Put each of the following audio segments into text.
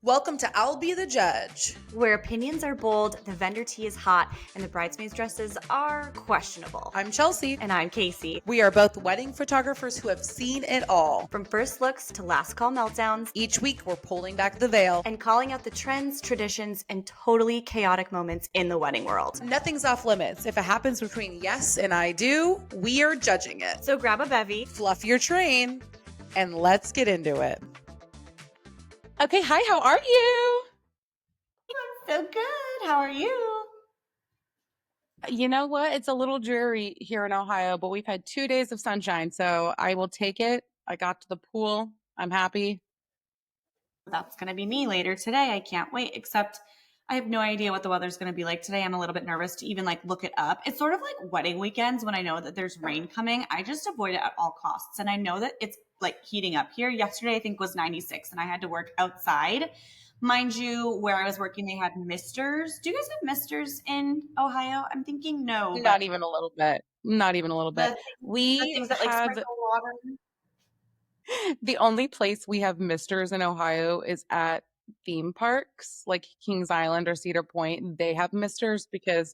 Welcome to I'll Be the Judge, where opinions are bold, the vendor tea is hot, and the bridesmaids' dresses are questionable. I'm Chelsea. And I'm Casey. We are both wedding photographers who have seen it all. From first looks to last call meltdowns, each week we're pulling back the veil and calling out the trends, traditions, and totally chaotic moments in the wedding world. Nothing's off limits. If it happens between yes and I do, we are judging it. So grab a bevy, fluff your train, and let's get into it. Okay, hi, how are you? I'm so good. How are you? You know what? It's a little dreary here in Ohio, but we've had 2 days of sunshine, so I will take it. I got to the pool. I'm happy. That's going to be me later today. I can't wait, except I have no idea what the weather's going to be like today. I'm a little bit nervous to even look it up. It's sort of like wedding weekends when I know that there's rain coming. I just avoid it at all costs. And I know that it's heating up here. Yesterday, I think was 96 and I had to work outside. Mind you, where I was working, they had misters. Do you guys have misters in Ohio? I'm thinking no. Not even a little bit. Not even a little bit. The things that sprinkle water. The only place we have misters in Ohio is at theme parks like Kings Island or Cedar Point. They have misters because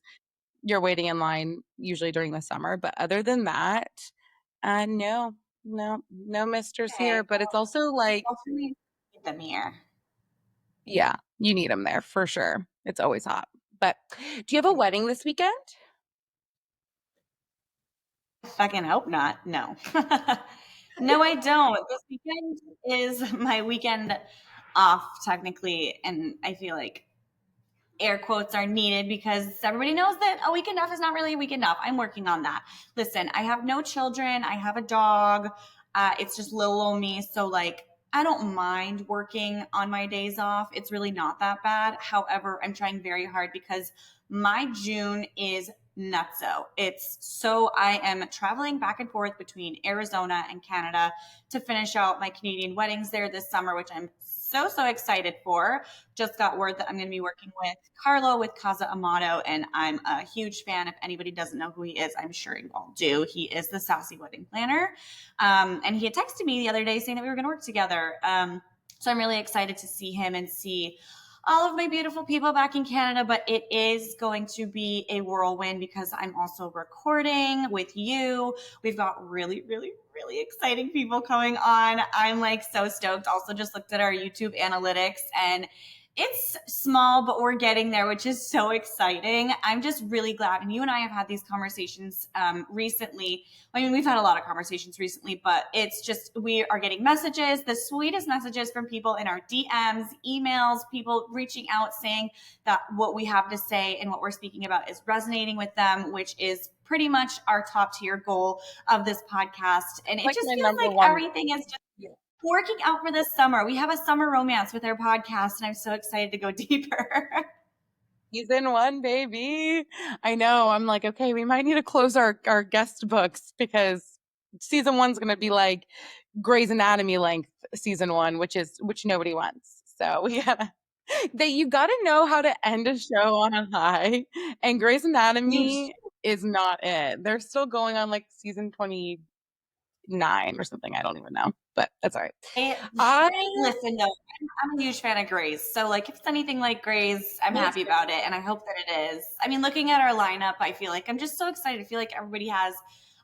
you're waiting in line usually during the summer. But other than that, no misters here. But it's also like, need them here. Yeah, you need them there for sure. It's always hot. But do you have a wedding this weekend? Fucking hope not. No. No, I don't. This weekend is my weekend off, technically, and I feel like air quotes are needed because everybody knows that a weekend off is not really a weekend off. I'm working on that. Listen, I have no children. I have a dog. It's just little old me. So I don't mind working on my days off. It's really not that bad. However, I'm trying very hard because my June is nutso. I am traveling back and forth between Arizona and Canada to finish out my Canadian weddings there this summer, which I'm so excited for. Just got word that I'm going to be working with Carlo with Casa Amato, and I'm a huge fan. If anybody doesn't know who he is, I'm sure you all do. He is the sassy wedding planner. And he had texted me the other day saying that we were going to work together. So I'm really excited to see him and see all of my beautiful people back in Canada, but it is going to be a whirlwind because I'm also recording with you. We've got really, really, really exciting people coming on. I'm so stoked. Also just looked at our YouTube analytics and it's small, but we're getting there, which is so exciting. I'm just really glad. And you and I have had these conversations recently. I mean, we've had a lot of conversations recently, but it's just, we are getting messages, the sweetest messages from people in our DMs, emails, people reaching out saying that what we have to say and what we're speaking about is resonating with them, which is pretty much our top tier goal of this podcast. And it just feels like everything is just working out for this summer. We have a summer romance with our podcast, and I'm so excited to go deeper. Season 1, baby. I know. I'm like, okay, we might need to close our guest books because season 1's going to be like Grey's Anatomy length season 1, which nobody wants. So we gotta, you got to know how to end a show on a high, and Grey's Anatomy is not it. They're still going on season 29 or something. I don't even know, but that's all right. Listen, though, I'm a huge fan of Grey's. So if it's anything like Grey's, I'm happy about it. And I hope that it is. I mean, looking at our lineup, I feel like I'm just so excited. I feel like everybody has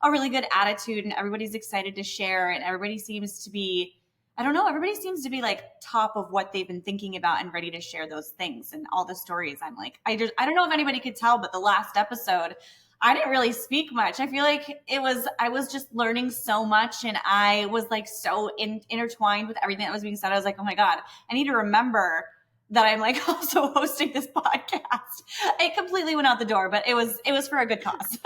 a really good attitude and everybody's excited to share. And everybody seems to be, everybody seems to be top of what they've been thinking about and ready to share those things and all the stories. I'm I don't know if anybody could tell, but the last episode, I didn't really speak much. I feel like I was just learning so much and I was so intertwined with everything that was being said. I was like, oh my God, I need to remember that I'm also hosting this podcast. It completely went out the door, but it was for a good cause.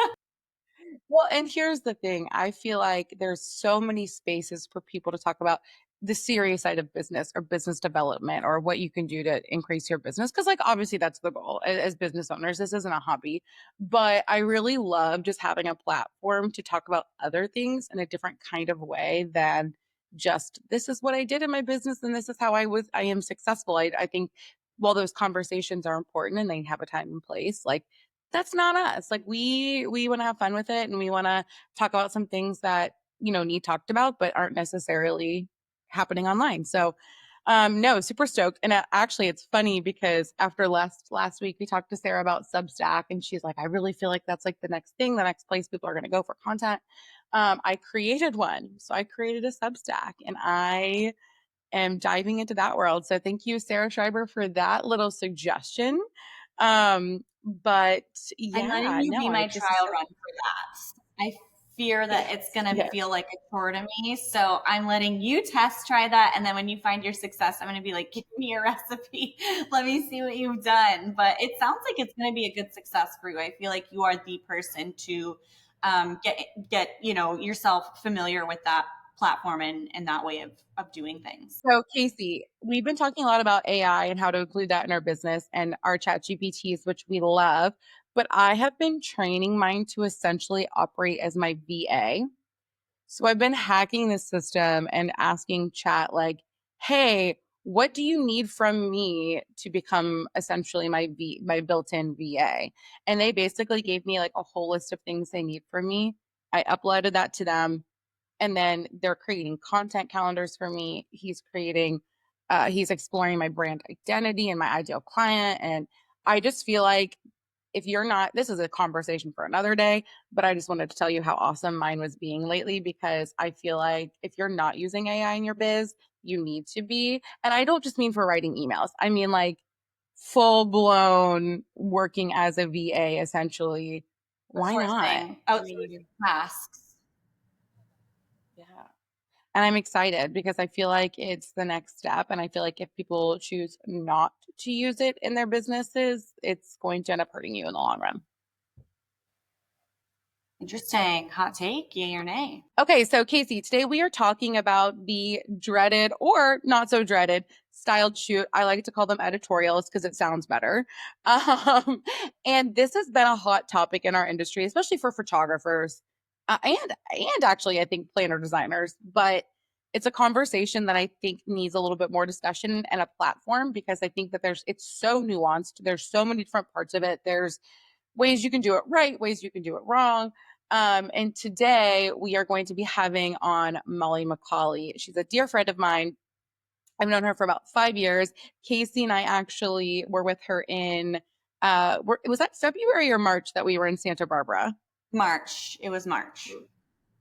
Well, and here's the thing. I feel like there's so many spaces for people to talk about the serious side of business or business development or what you can do to increase your business. Cause obviously that's the goal as business owners. This isn't a hobby, but I really love just having a platform to talk about other things in a different kind of way than just, this is what I did in my business and this is how I am successful. I think while those conversations are important and they have a time and place, that's not us. We want to have fun with it and we want to talk about some things that, need talked about, but aren't necessarily happening online. So No, super stoked. And actually, it's funny because after last week, we talked to Sarah about Substack, and she's like, I really feel like that's like the next thing, the next place people are going to go for content. I created one. So I created a Substack, and I am diving into that world. So thank you, Sarah Schreiber, for that little suggestion. But I'm letting yeah, you be no, my this is trial so run for that. I fear that it's going to yes. feel like a chore to me. So I'm letting you test try that. And then when you find your success, I'm going to be like, give me a recipe. Let me see what you've done. But it sounds like it's going to be a good success for you. I feel like you are the person to get yourself familiar with that platform and that way of doing things. So, Casey, we've been talking a lot about AI and how to include that in our business and our chat GPTs, which we love. But I have been training mine to essentially operate as my VA. So I've been hacking the system and asking chat, like, hey, what do you need from me to become essentially my built-in VA? And they basically gave me like a whole list of things they need from me. I uploaded that to them, and then they're creating content calendars for me. He's exploring my brand identity and my ideal client. And I just feel like if you're not, this is a conversation for another day, but I just wanted to tell you how awesome mine was being lately, because I feel like if you're not using AI in your biz, you need to be. And I don't just mean for writing emails, I mean like full blown working as a VA essentially. Why not? I Outsourcing mean, tasks. yeah. And I'm excited because I feel like it's the next step. And I feel like if people choose not to use it in their businesses, it's going to end up hurting you in the long run. Interesting. Hot take, yay or nay? Okay, so Casey, today we are talking about the dreaded or not so dreaded styled shoot. I like to call them editorials because it sounds better. And this has been a hot topic in our industry, especially for photographers, and actually I think planner designers. But it's a conversation that I think needs a little bit more discussion and a platform, because I think that it's so nuanced. There's so many different parts of it. There's ways you can do it right, ways you can do it wrong. And today we are going to be having on Molly McCauley. She's a dear friend of mine. I've known her for about 5 years. Casey and I actually were with her was that February or March that we were in Santa Barbara? March. It was March.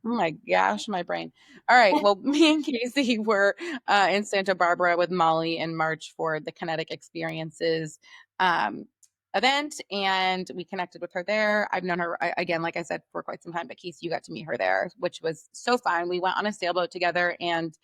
Oh my gosh, my brain. All right. Well, me and Casey were in Santa Barbara with Molly in March for the Kinetic Experiences um, event, and we connected with her there. I've known her, again, like I said, for quite some time, but Casey, you got to meet her there, which was so fun. We went on a sailboat together and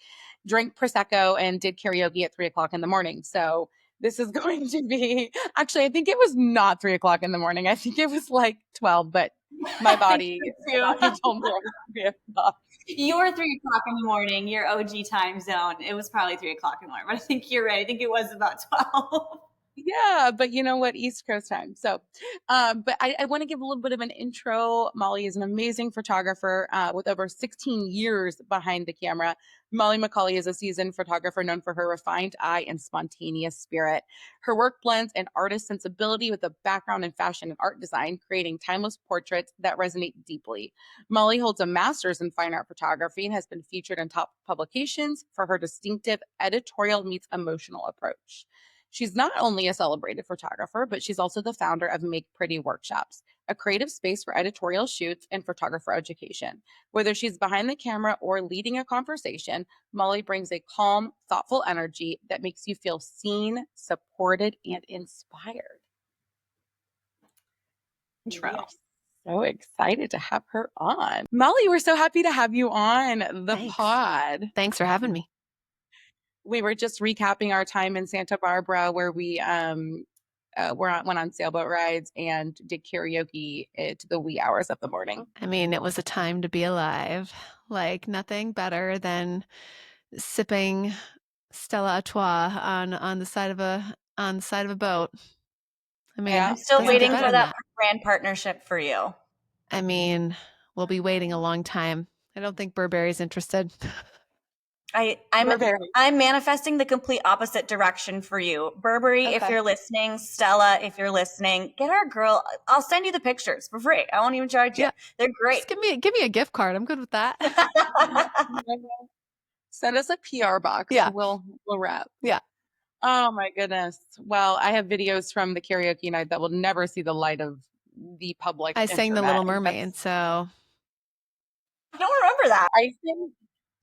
drank Prosecco and did karaoke at 3 o'clock in the morning. So this is going to be, actually, I think it was not 3 o'clock in the morning. I think it was like 12, but my I think body, so my body too. told me it was 3 o'clock. Your 3 o'clock in the morning, your OG time zone. It was probably 3 o'clock in the morning, but I think you're right. I think it was about 12. Yeah, but you know what? East Coast time. So, but I want to give a little bit of an intro. Molly is an amazing photographer with over 16 years behind the camera. Molly McCauley is a seasoned photographer known for her refined eye and spontaneous spirit. Her work blends an artist sensibility with a background in fashion and art design, creating timeless portraits that resonate deeply. Molly holds a master's in fine art photography and has been featured in top publications for her distinctive editorial meets emotional approach. She's not only a celebrated photographer, but she's also the founder of Make Pretty Workshops, a creative space for editorial shoots and photographer education. Whether she's behind the camera or leading a conversation, Molly brings a calm, thoughtful energy that makes you feel seen, supported, and inspired. Intro. We are so excited to have her on. Molly, we're so happy to have you on the Thanks. pod. Thanks for having me. We were just recapping our time in Santa Barbara, where we went on sailboat rides and did karaoke to the wee hours of the morning. I mean, it was a time to be alive. Like nothing better than sipping Stella Artois on the side of a boat. I mean, Yeah. I'm still doesn't get waiting better for than that brand partnership for you. I mean, we'll be waiting a long time. I don't think Burberry's interested. I'm manifesting the complete opposite direction for you. Burberry, if Okay. you're listening, Stella, if you're listening, get our girl. I'll send you the pictures for free. I won't even charge you. Yeah. They're great. Just give me a gift card. I'm good with that. Send us a PR box. Yeah. We'll wrap. Yeah. Oh my goodness. Well, I have videos from the karaoke night that will never see the light of the public I sang The internet. Little And Mermaid, so I don't remember that. I sing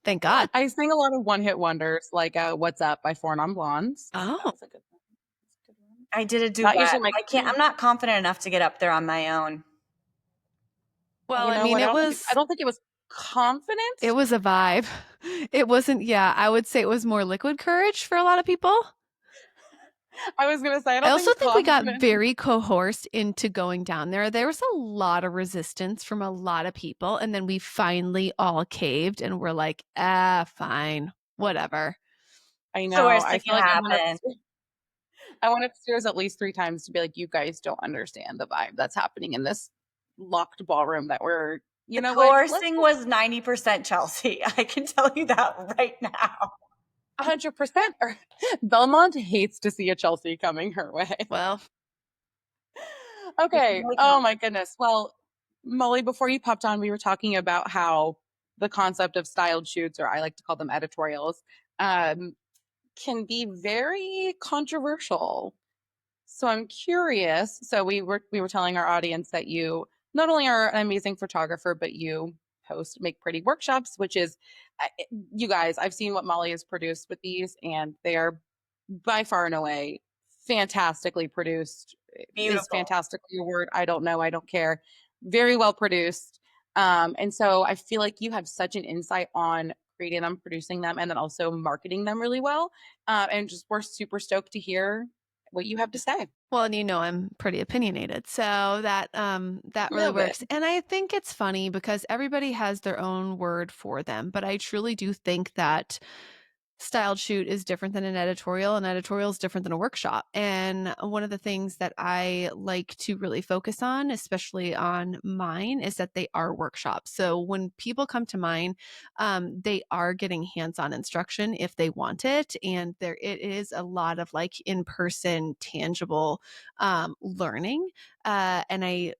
thank God. I sing a lot of one-hit wonders like What's Up by Four Non Blondes. That Oh. was a good one. That's a good one. I did a Not duet. usually my I can't. I'm not confident enough to get up there on my own. Well, you I know mean, what? I don't think it was it confidence. was a vibe. It wasn't, yeah, I would say it was more liquid courage for a lot of people. I was gonna say I I don't also think think we got confidence. very coerced into going down there. There was a lot of resistance from a lot of people, and then we finally all caved and we're like, fine, whatever. I It's the know. worst I thing feel can like happen. I went upstairs at least 3 times to be like, you guys don't understand the vibe that's happening in this locked ballroom that we're, you The know what? Let's coercing was 90% Chelsea. I can tell you that right now. 100%. Belmont hates to see a Chelsea coming her way. Well, It's Okay. really Oh my goodness. Well, Molly, before you popped on, we were talking about how the concept of styled shoots, or I like to call them editorials, um, can be very controversial. So I'm curious. So we were telling our audience that you not only are an amazing photographer, but you host Make Pretty workshops, which is you guys, I've seen what Molly has produced with these, and they are by far and away fantastically produced. Is beautiful. fantastically a word? I don't know. I don't care. Very well produced. And so I feel like you have such an insight on creating them, producing them, and then also marketing them really well. And just we're super stoked to hear what you have to say. well, and you know I'm pretty opinionated, so that really Love it. works. And I think it's funny because everybody has their own word for them, but I truly do think that styled shoot is different than an editorial. An editorial is different than a workshop. And one of the things that I like to really focus on, especially on mine, is that they are workshops. So when people come to mine, they are getting hands-on instruction if they want it. And there it is a lot of like in-person, tangible learning. And I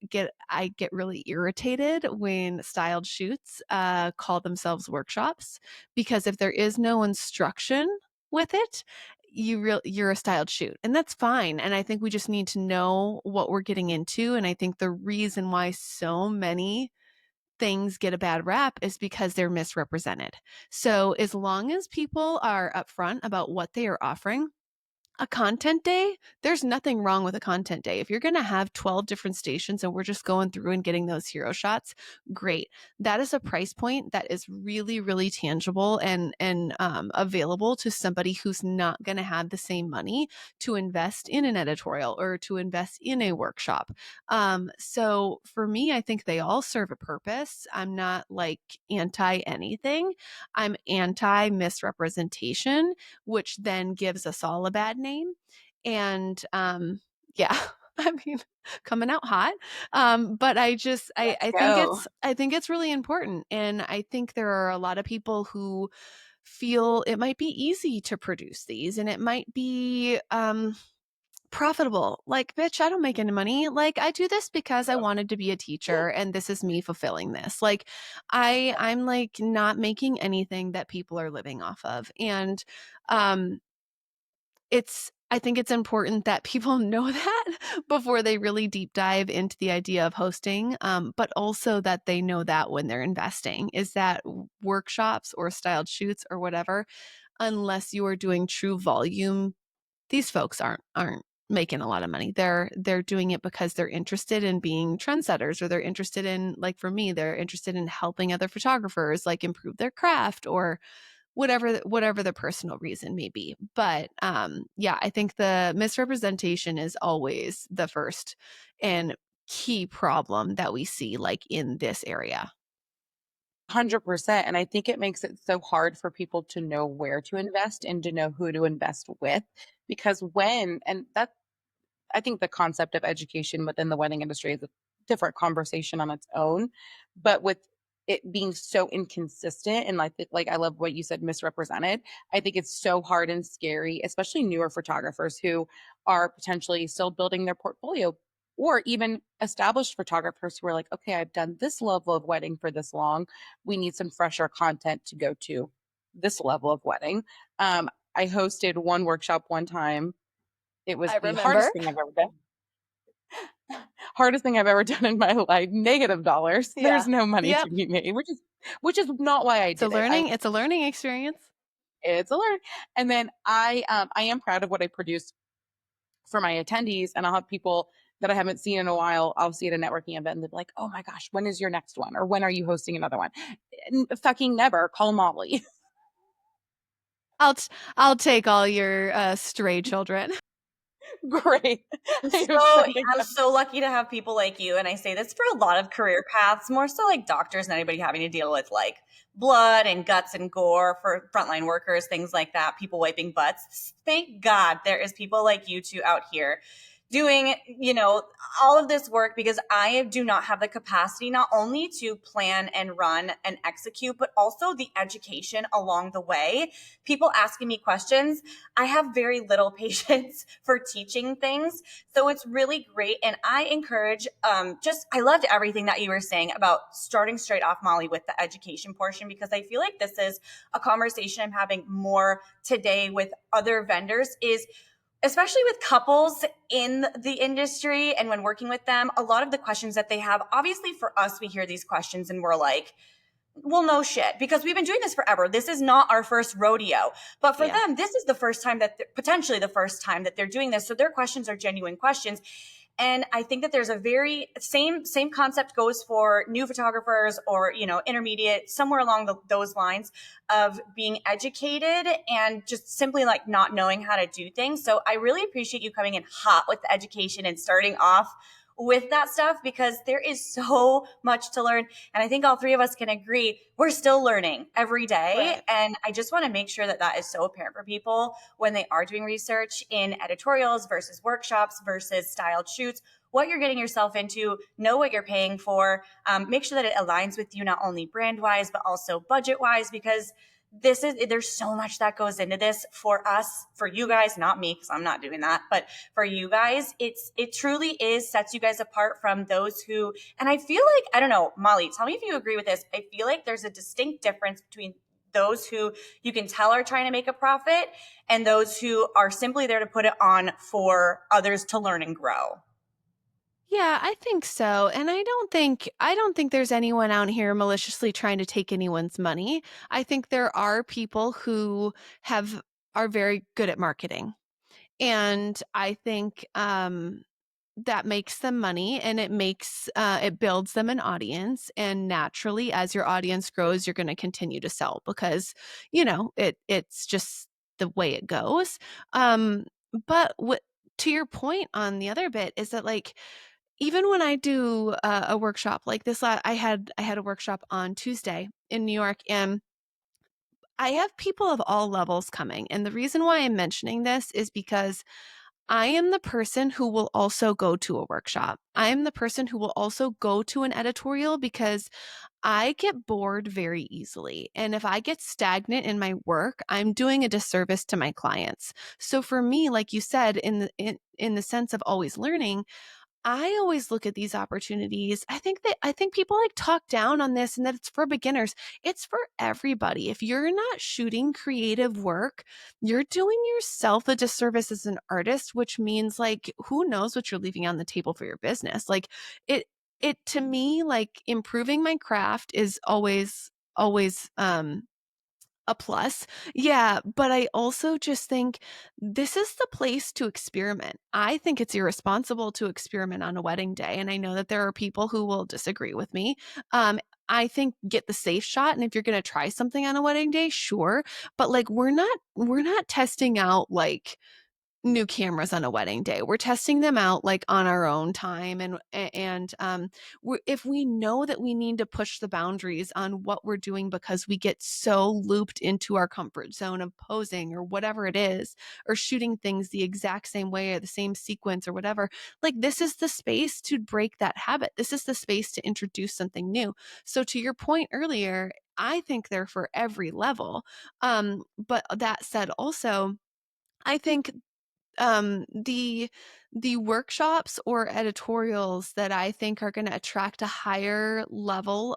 get really irritated when styled shoots call themselves workshops, because if there is no instruction with it, you're a styled shoot, and that's fine. And I think we just need to know what we're getting into. And I think the reason why so many things get a bad rap is because they're misrepresented. So as long as people are upfront about what they are offering, a content day, there's nothing wrong with a content day. If you're going to have 12 different stations and we're just going through and getting those hero shots, great. That is a price point that is really, really tangible and available to somebody who's not going to have the same money to invest in an editorial or to invest in a workshop. So for me, I think they all serve a purpose. I'm not like anti anything. I'm anti misrepresentation, which then gives us all a bad name. And yeah, I mean, coming out hot. But Let's go. I think it's really important. And I think there are a lot of people who feel it might be easy to produce these, and it might be profitable. Like, bitch, I don't make any money. Like, I do this because I wanted to be a teacher and this is me fulfilling this. Like, I'm like not making anything that people are living off of. And um I think it's important that people know that before they really deep dive into the idea of hosting, but also that they know that when they're investing, is that workshops or styled shoots or whatever, unless you are doing true volume, these folks aren't making a lot of money. They're doing it because they're interested in being trendsetters, or they're interested in, like for me, they're interested in helping other photographers like improve their craft, or whatever the personal reason may be. But yeah, I think the misrepresentation is always the first and key problem that we see like in this area. 100%. And I think it makes it so hard for people to know where to invest and to know who to invest with. Because and that I think the concept of education within the wedding industry is a different conversation on its own. But with it being so inconsistent and like I love what you said, misrepresented. I think it's so hard and scary, especially newer photographers who are potentially still building their portfolio, or even established photographers who are like, okay, I've done this level of wedding for this long. We need some fresher content to go to. this level of wedding. I hosted one workshop one time. It was I the remember. hardest thing I've ever done. Hardest thing I've ever done in my life. Negative dollars. There's Yeah. no money to Yep. be made, which is not why I did it. It's a learning experience. It's a learn. And then I am proud of what I produce for my attendees, and I'll have people that I haven't seen in a while. I'll see at a networking event and they'll be like, "Oh my gosh, when is your next one? Or when are you hosting another one?" Fucking never. Call Molly. I'll take all your stray children. Great. I am So sending I'm them. so lucky to have people like you, and I say this for a lot of career paths, more so like doctors and anybody having to deal with like blood and guts and gore for frontline workers, things like that, people wiping butts. Thank God there is people like you two out here doing, all of this work, because I do not have the capacity not only to plan and run and execute, but also the education along the way. People asking me questions, I have very little patience for teaching things. So it's really great. And I encourage, I loved everything that you were saying about starting straight off, Molly, with the education portion, because I feel like this is a conversation I'm having more today with other vendors, is especially with couples in the industry and when working with them, a lot of the questions that they have, obviously for us, we hear these questions and we're like, well, no shit, because we've been doing this forever. This is not our first rodeo. But for Yeah. them, this is the first time potentially the first time that they're doing this. So their questions are genuine questions. And I think that there's a very same concept goes for new photographers or, intermediate, somewhere along those lines of being educated and just simply like not knowing how to do things. So I really appreciate you coming in hot with the education and starting off with that stuff, because there is so much to learn. And I think all three of us can agree we're still learning every day. Right. And I just want to make sure that that is so apparent for people when they are doing research in editorials versus workshops versus styled shoots, what you're getting yourself into, know what you're paying for, make sure that it aligns with you, not only brand wise, but also budget wise, because there's so much that goes into this for us, for you guys, not me, because I'm not doing that, but for you guys, it truly is sets you guys apart from those who, and I feel like, I don't know, Molly, tell me if you agree with this. I feel like there's a distinct difference between those who you can tell are trying to make a profit and those who are simply there to put it on for others to learn and grow. Yeah, I think so. And I don't think there's anyone out here maliciously trying to take anyone's money. I think there are people who have are very good at marketing. And I think that makes them money, and it builds them an audience, and naturally as your audience grows you're going to continue to sell because it's just the way it goes. But what to your point on the other bit is that, like, even when I do a workshop like this, I had a workshop on Tuesday in New York, and I have people of all levels coming. And the reason why I'm mentioning this is because I am the person who will also go to a workshop. I am the person who will also go to an editorial because I get bored very easily. And if I get stagnant in my work, I'm doing a disservice to my clients. So for me, like you said, in the sense of always learning, I always look at these opportunities. I think people like talk down on this and that it's for beginners. It's for everybody. If you're not shooting creative work, you're doing yourself a disservice as an artist, which means, like, who knows what you're leaving on the table for your business. Like, it to me, like, improving my craft is always a plus. Yeah, but I also just think this is the place to experiment. I think it's irresponsible to experiment on a wedding day, and I know that there are people who will disagree with me. I think get the safe shot, and if you're going to try something on a wedding day, sure, but like we're not testing out like new cameras on a wedding day. We're testing them out like on our own time, and if we know that we need to push the boundaries on what we're doing because we get so looped into our comfort zone of posing or whatever it is, or shooting things the exact same way or the same sequence or whatever, like, this is the space to break that habit. This is the space to introduce something new. So to your point earlier, I think they're for every level. But that said, also, I think the workshops or editorials that I think are going to attract a higher level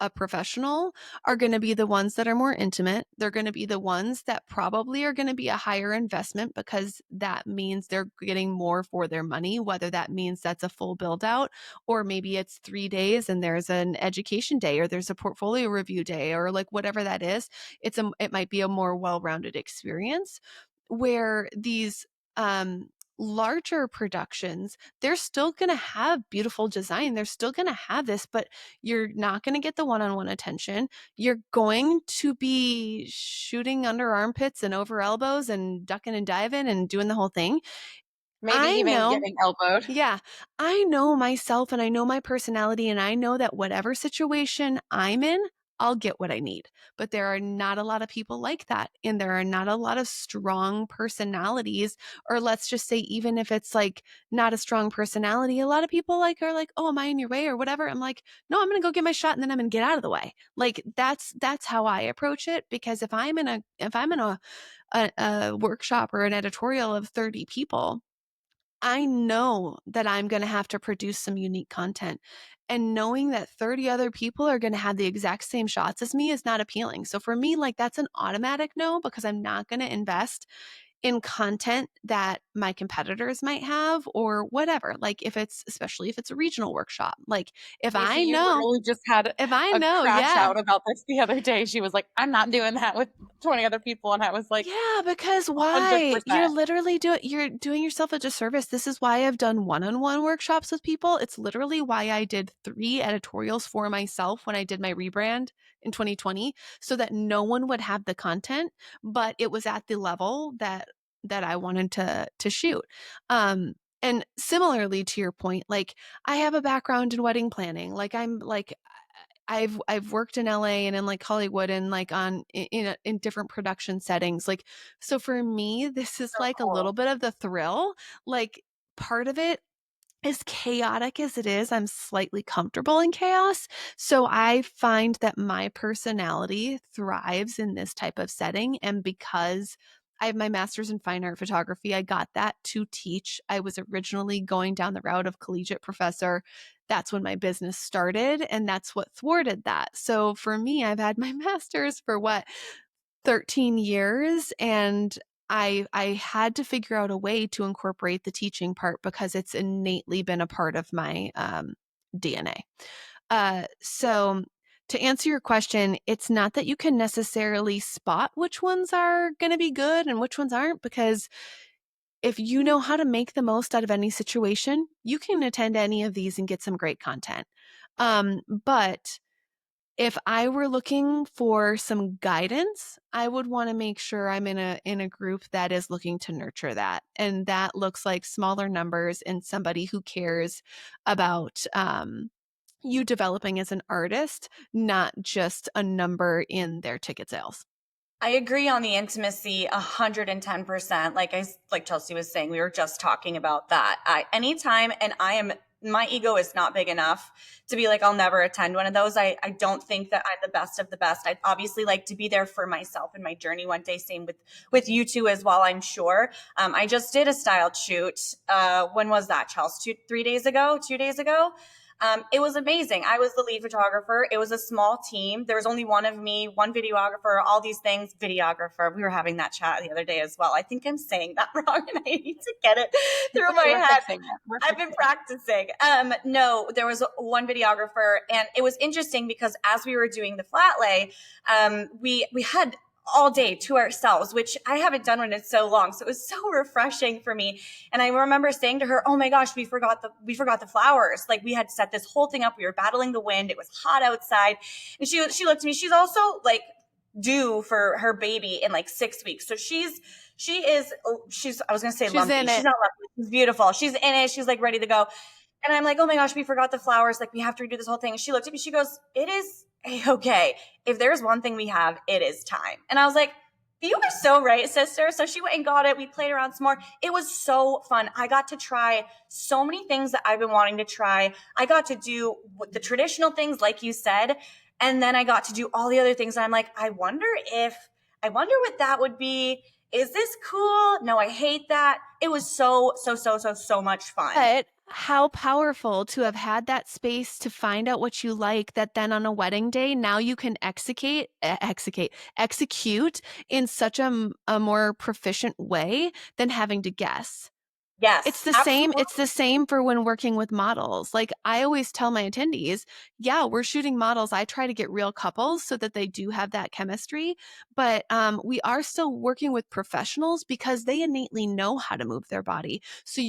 a professional are going to be the ones that are more intimate. They're going to be the ones that probably are going to be a higher investment because that means they're getting more for their money, whether that means that's a full build out, or maybe it's 3 days and there's an education day, or there's a portfolio review day, or like whatever that is. It might be a more well-rounded experience, where these larger productions, they're still going to have beautiful design. They're still going to have this, but you're not going to get the one-on-one attention. You're going to be shooting under armpits and over elbows and ducking and diving and doing the whole thing. Maybe I even know. getting elbowed. Yeah, I know myself and I know my personality, and I know that whatever situation I'm in, I'll get what I need. But there are not a lot of people like that. And there are not a lot of strong personalities, or let's just say, even if it's like not a strong personality, a lot of people like are like, oh, am I in your way or whatever? I'm like, no, I'm going to go get my shot and then I'm going to get out of the way. Like that's how I approach it. Because if I'm in a workshop or an editorial of 30 people, I know that I'm going to have to produce some unique content. And knowing that 30 other people are going to have the exact same shots as me is not appealing. So for me, like that's an automatic no, because I'm not going to invest in content that my competitors might have or whatever. Like especially if it's a regional workshop, like Casey, you literally just had if I a know, crash yeah. out about this the other day. She was like, I'm not doing that with 20 other people. And I was like, Yeah, because why? 100%. You're doing yourself a disservice. This is why I've done one-on-one workshops with people. It's literally why I did 3 editorials for myself when I did my rebrand in 2020, so that no one would have the content, but it was at the level that I wanted to shoot. And similarly to your point, like I have a background in wedding planning. Like I've worked in LA and in like Hollywood and like in different production settings. Like, so for me, this is So like a little cool. bit of the thrill. Like part of it, as chaotic as it is, I'm slightly comfortable in chaos. So I find that my personality thrives in this type of setting. And because I have my master's in fine art photography, I got that to teach. I was originally going down the route of collegiate professor. That's when my business started, and that's what thwarted that. So for me, I've had my master's for 13 years, and I had to figure out a way to incorporate the teaching part because it's innately been a part of my DNA. So to answer your question, it's not that you can necessarily spot which ones are going to be good and which ones aren't, because if you know how to make the most out of any situation, you can attend any of these and get some great content. But if I were looking for some guidance, I would want to make sure I'm in a group that is looking to nurture that. And that looks like smaller numbers and somebody who cares about you developing as an artist, not just a number in their ticket sales. I agree on the intimacy 110%. Like Chelsea was saying, we were just talking about that. Anytime, and my ego is not big enough to be like, I'll never attend one of those. I don't think that I'm the best of the best. I'd obviously like to be there for myself and my journey one day. Same with you two as well, I'm sure. I just did a styled shoot. When was that, Chelsea? 2 days ago? It was amazing. I was the lead photographer. It was a small team. There was only one of me, one videographer, all these things. Videographer. We were having that chat the other day as well. I think I'm saying that wrong and I need to get it through my We're head. fixing it. I've been practicing. No, there was one videographer, and it was interesting because as we were doing the flat lay, we had all day to ourselves, which I haven't done when it's so long. So it was so refreshing for me. And I remember saying to her, oh my gosh, we forgot the flowers. Like we had set this whole thing up. We were battling the wind. It was hot outside. And she looked at me. She's also like due for her baby in like 6 weeks. So she's I was going to say She's lumpy. in it. She's not lumpy. She's beautiful. She's in it. She's like ready to go. And I'm like, oh my gosh, we forgot the flowers. Like we have to redo this whole thing. And she looked at me. She goes, it is okay. If there's one thing we have, it is time. And I was like, you are so right, sister. So she went and got it. We played around some more. It was so fun. I got to try so many things that I've been wanting to try. I got to do the traditional things, like you said. And then I got to do all the other things. And I'm like, I wonder what that would be is this cool? No, I hate that. It was so much fun. But how powerful to have had that space to find out what you like, that then on a wedding day, now you can execute in such a more proficient way than having to guess. Yes, absolutely. It's the same for when working with models. Like I always tell my attendees, yeah, we're shooting models. I try to get real couples so that they do have that chemistry, but we are still working with professionals because they innately know how to move their body. So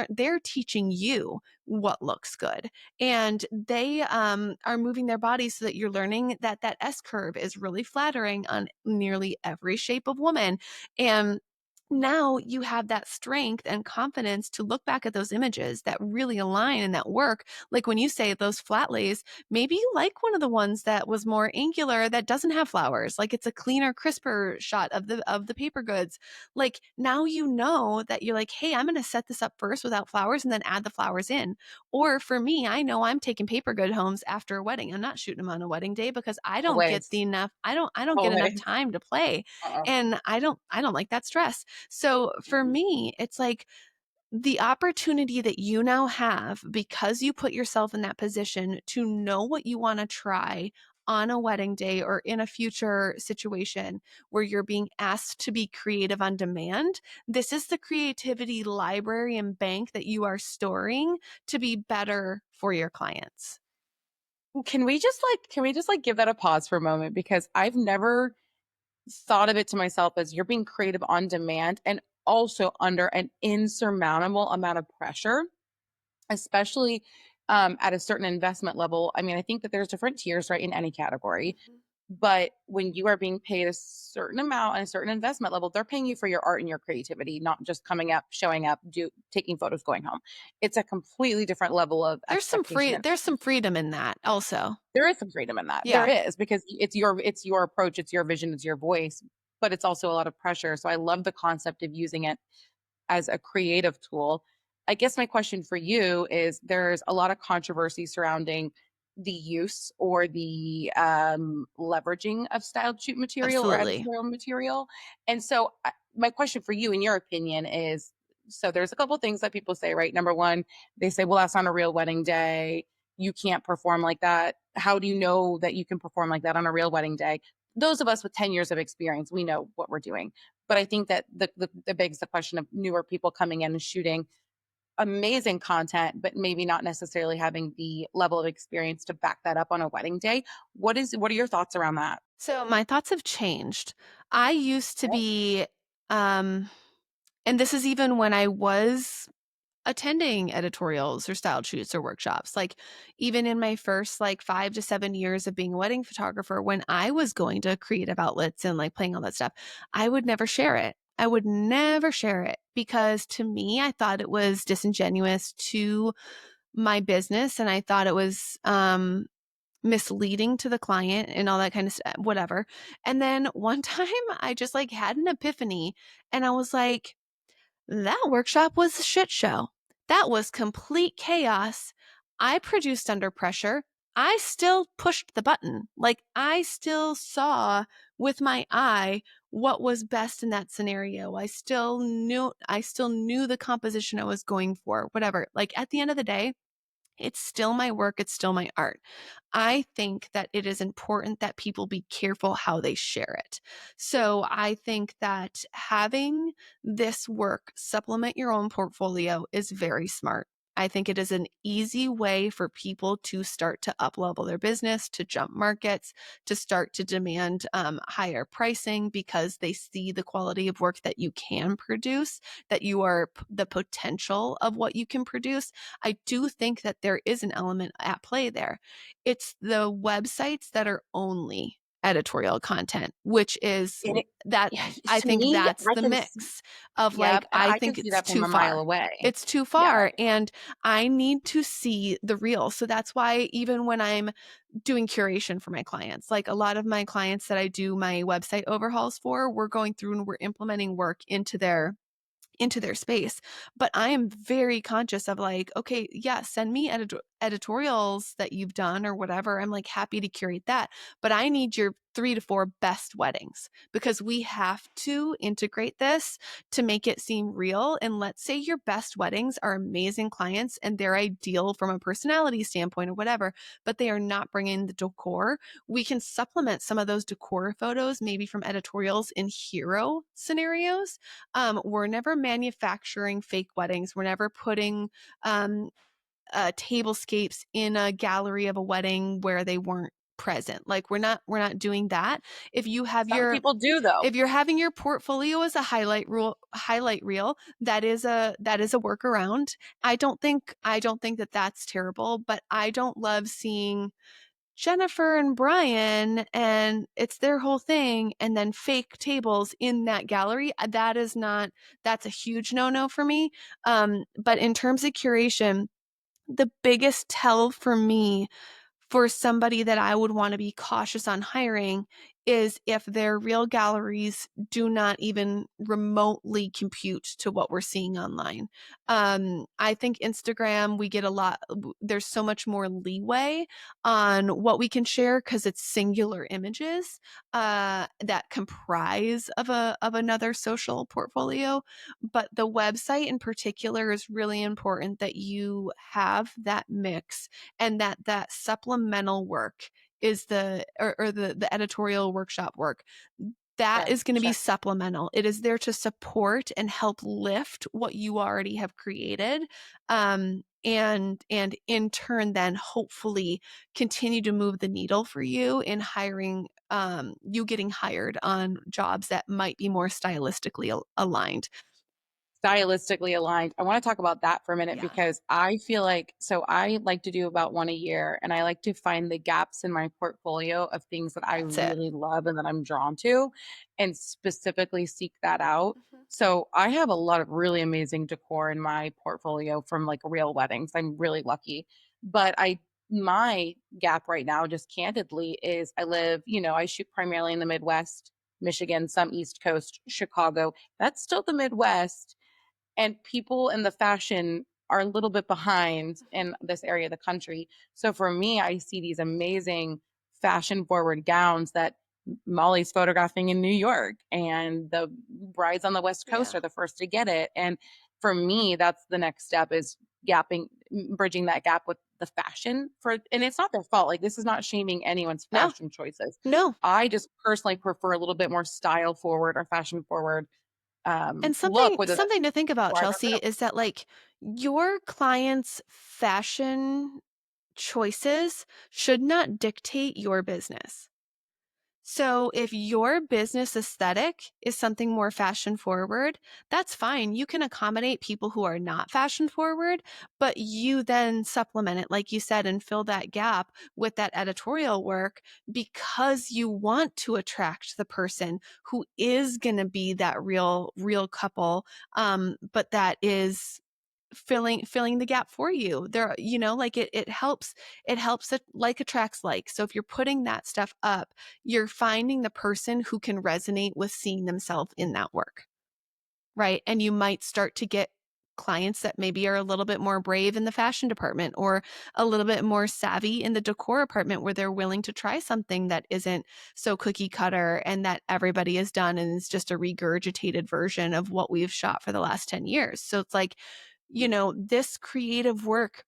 they're teaching you what looks good, and they are moving their body so that you're learning that that S curve is really flattering on nearly every shape of woman. And now you have that strength and confidence to look back at those images that really align and that work. Like when you say those flat lays, maybe you like one of the ones that was more angular that doesn't have flowers. Like it's a cleaner, crisper shot of the paper goods. Like now you know that you're like, hey, I'm going to set this up first without flowers and then add the flowers in. Or for me, I know I'm taking paper good homes after a wedding. I'm not shooting them on a wedding day because I don't get Always. enough. I don't get enough Always. time to play, Uh-uh. and I don't like that stress. So for me, it's like the opportunity that you now have because you put yourself in that position to know what you want to try on a wedding day or in a future situation where you're being asked to be creative on demand. This is the creativity library and bank that you are storing to be better for your clients. Can we just like give that a pause for a moment? Because I've never thought of it to myself as you're being creative on demand and also under an insurmountable amount of pressure, especially at a certain investment level. I mean, I think that there's different tiers, right, in any category. But when you are being paid a certain amount and a certain investment level, they're paying you for your art and your creativity, not just coming up, showing up, taking photos, going home. It's a completely different level of expectation. There's some freedom in that also. There is some freedom in that. There Yeah. is, because it's your approach, it's your vision, it's your voice, but it's also a lot of pressure. So I love the concept of using it as a creative tool. I guess my question for you is, there's a lot of controversy surrounding the use or the leveraging of styled shoot material or Absolutely. editorial material. And so my question for you, in your opinion, is, so there's a couple things that people say, right? Number one, they say, well, that's on a real wedding day. You can't perform like that. How do you know that you can perform like that on a real wedding day? Those of us with 10 years of experience, we know what we're doing. But I think that the begs the question of newer people coming in and shooting amazing content, but maybe not necessarily having the level of experience to back that up on a wedding day. What are your thoughts around that? So my thoughts have changed. I used to be, um, and this is even when I was attending editorials or style shoots or workshops. Like even in my first like 5 to 7 years of being a wedding photographer, when I was going to creative outlets and like playing all that stuff, I would never share it. I would never share it because to me, I thought it was disingenuous to my business, and I thought it was misleading to the client and all that kind of stuff, whatever. And then one time I just like had an epiphany and I was like, that workshop was a shit show. That was complete chaos. I produced under pressure. I still pushed the button. Like I still saw with my eye what was best in that scenario. I still knew the composition I was going for, whatever. Like at the end of the day, it's still my work, it's still my art. I think that it is important that people be careful how they share it. So I think that having this work supplement your own portfolio is very smart. I think it is an easy way for people to start to uplevel their business, to jump markets, to start to demand higher pricing because they see the quality of work that you can produce, that you are the potential of what you can produce. I do think that there is an element at play there. It's the websites that are only editorial content, which is It, that yeah, I to think me, that's the mix of like, yep, and I I can think see it's that from too a mile far. away. It's too Yeah. far. And I need to see the real. So that's why even when I'm doing curation for my clients, like a lot of my clients that I do my website overhauls for, we're going through and we're implementing work into their space. But I am very conscious of like, okay, yeah, send me editorials that you've done or whatever, I'm like happy to curate that. But I need your 3 to 4 best weddings, because we have to integrate this to make it seem real. And let's say your best weddings are amazing clients and they're ideal from a personality standpoint or whatever, but they are not bringing the decor. We can supplement some of those decor photos, maybe from editorials in hero scenarios. We're never manufacturing fake weddings. We're never putting tablescapes in a gallery of a wedding where they weren't present. Like we're not doing that. If you have Some your people do though. if you're having your portfolio as a highlight reel, that is a workaround. I don't think that that's terrible, but I don't love seeing Jennifer and Brian and it's their whole thing and then fake tables in that gallery. That's a huge no-no for me. But in terms of curation, the biggest tell for me for somebody that I would want to be cautious on hiring is if their real galleries do not even remotely compute to what we're seeing online. I think Instagram, we get a lot, there's so much more leeway on what we can share because it's singular images that comprise of another social portfolio. But the website in particular is really important that you have that mix, and that supplemental work is the editorial workshop work that Check, is going to be check. supplemental. It is there to support and help lift what you already have created, and in turn then hopefully continue to move the needle for you in hiring, you getting hired on jobs that might be more stylistically aligned. Stylistically aligned. I want to talk about that for a minute Yeah, because I feel like, so I like to do about one a year and I like to find the gaps in my portfolio of things that I that's it. really love and that I'm drawn to and specifically seek that out. Mhm. So I have a lot of really amazing decor in my portfolio from like real weddings. I'm really lucky. But my gap right now, just candidly, is I live, I shoot primarily in the Midwest, Michigan, some East Coast, Chicago. That's still the Midwest, and people in the fashion are a little bit behind in this area of the country. So for me, I see these amazing fashion forward gowns that Molly's photographing in New York, and the brides on the West Coast Yeah. are the first to get it. And for me, that's the next step is gapping, bridging that gap with the fashion for, and it's not their fault. Like this is not shaming anyone's No, fashion choices. no. I just personally prefer a little bit more style forward or fashion forward And look, something whether that's something to think about, bride or Chelsea, groom. is that like your clients' fashion choices should not dictate your business. So if your business aesthetic is something more fashion forward, that's fine. You can accommodate people who are not fashion forward, but you then supplement it, like you said, and fill that gap with that editorial work because you want to attract the person who is going to be that real couple, but that is filling the gap for you. There, like it helps it like attracts like. So if you're putting that stuff up, you're finding the person who can resonate with seeing themselves in that work, right? And you might start to get clients that maybe are a little bit more brave in the fashion department or a little bit more savvy in the decor department, where they're willing to try something that isn't so cookie cutter and that everybody has done and is just a regurgitated version of what we've shot for the last 10 years. So it's like, this creative work